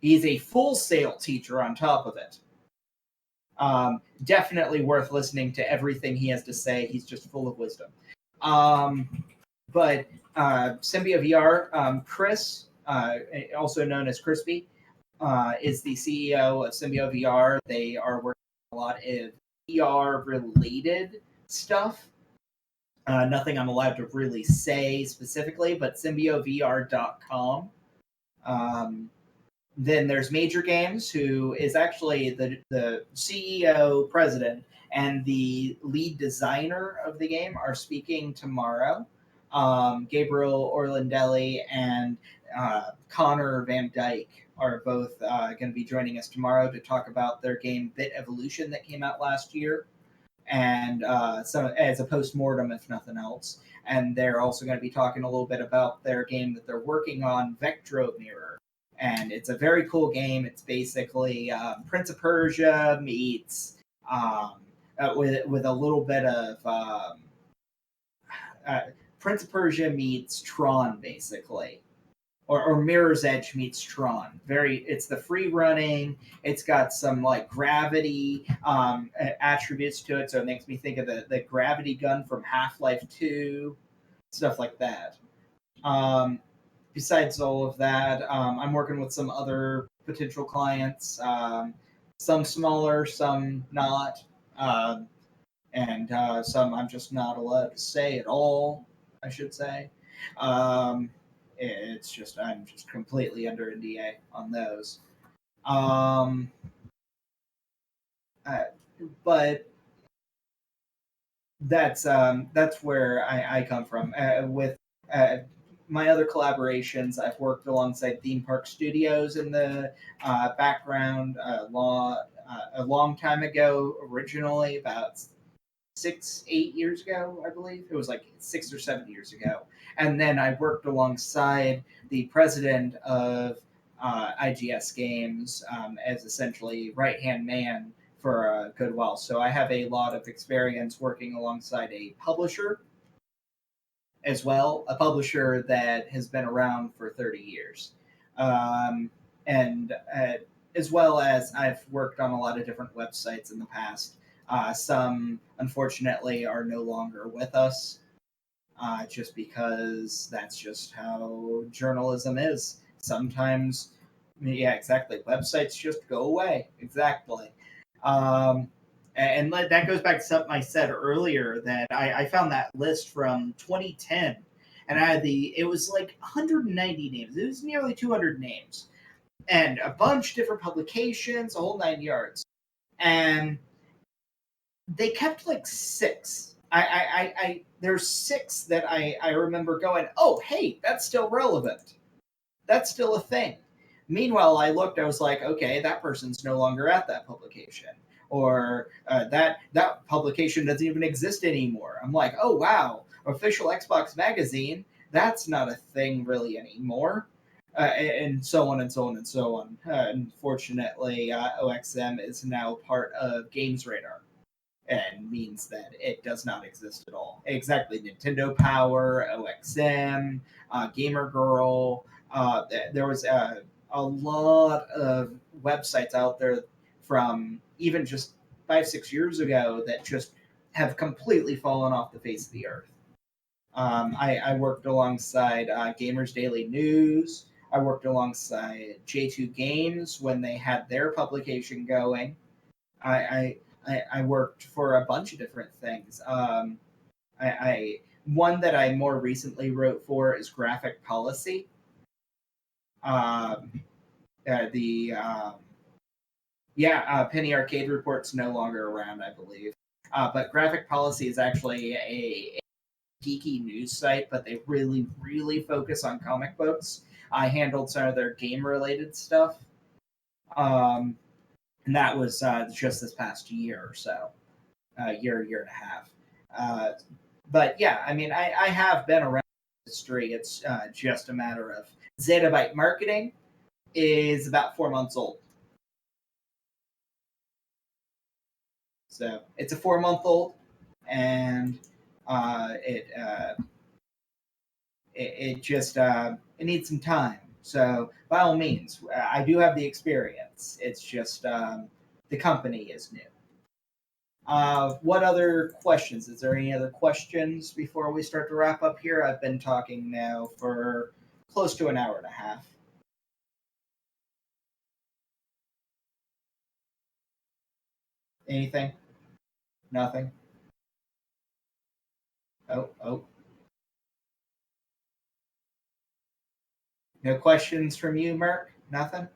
He's a full sail teacher on top of it. Definitely worth listening to everything he has to say. He's just full of wisdom. But Symbio VR, Chris, also known as Crispy, is the CEO of Symbio VR. They are working on a lot of VR related stuff. Nothing I'm allowed to really say specifically, but symbiovr.com. Then there's Major Games, who is actually the CEO, president, and the lead designer of the game are speaking tomorrow. Gabriel Orlandelli and Connor Van Dyke are both going to be joining us tomorrow to talk about their game Bit Evolution that came out last year, and so as a post-mortem, if nothing else. And they're also going to be talking a little bit about their game that they're working on, Vectro Mirror. And it's a very cool game. It's basically Prince of Persia meets with a little bit of Prince of Persia meets Tron, basically, or Mirror's Edge meets Tron. It's the free running. It's got some like gravity attributes to it, so it makes me think of the gravity gun from Half-Life 2, stuff like that. Besides all of that, I'm working with some other potential clients, some smaller, some not, and some I'm just not allowed to say at all, I should say. It's just I'm just completely under NDA on those. Um, but that's where I come from. With my other collaborations, I've worked alongside Theme Park Studios in the background a long time ago, originally about 8 years ago, I believe. It was like 6 or 7 years ago. And then I worked alongside the president of IGS Games as essentially right hand man for a good while. So I have a lot of experience working alongside a publisher as well, a publisher that has been around for 30 years. And as well as I've worked on a lot of different websites in the past. Some, unfortunately, are no longer with us, just because that's just how journalism is. Sometimes, yeah, exactly. Websites just go away. Exactly. Um, and that goes back to something I said earlier that I found that list from 2010, and it was like 190 names. It was nearly 200 names, and a bunch of different publications, a whole 9 yards. And they kept like six. There's six that I remember going, oh, hey, that's still relevant. That's still a thing. Meanwhile, I looked, I was like, okay, that person's no longer at that publication. Or that publication doesn't even exist anymore. I'm like, oh, wow, official Xbox magazine, that's not a thing really anymore. And so on and so on and so on. Unfortunately, OXM is now part of Games Radar and means that it does not exist at all. Exactly. Nintendo Power, OXM, Gamer Girl. There was a lot of websites out there from even just 5-6 years ago that just have completely fallen off the face of the earth. I worked alongside Gamers Daily News. I worked alongside J2 Games when they had their publication going. I worked for a bunch of different things. One that I more recently wrote for is Graphic Policy. The Penny Arcade Report's no longer around, I believe. But Graphic Policy is actually a geeky news site, but they really, really focus on comic books. I handled some of their game-related stuff. And that was just this past year or so, year and a half. But yeah, I mean, I have been around the industry. It's just a matter of Zettabyte Marketing is about 4 months old. So it's a 4-month-old, and it just it needs some time. So by all means, I do have the experience. It's just the company is new. What other questions? Is there any other questions before we start to wrap up here? I've been talking now for close to an hour and a half. Anything? Nothing? Oh. No questions from you, Merc? Nothing?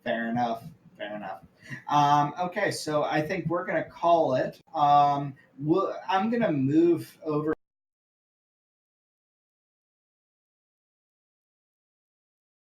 Fair enough. Fair enough. Okay, so I think we're gonna call it. I'm gonna move over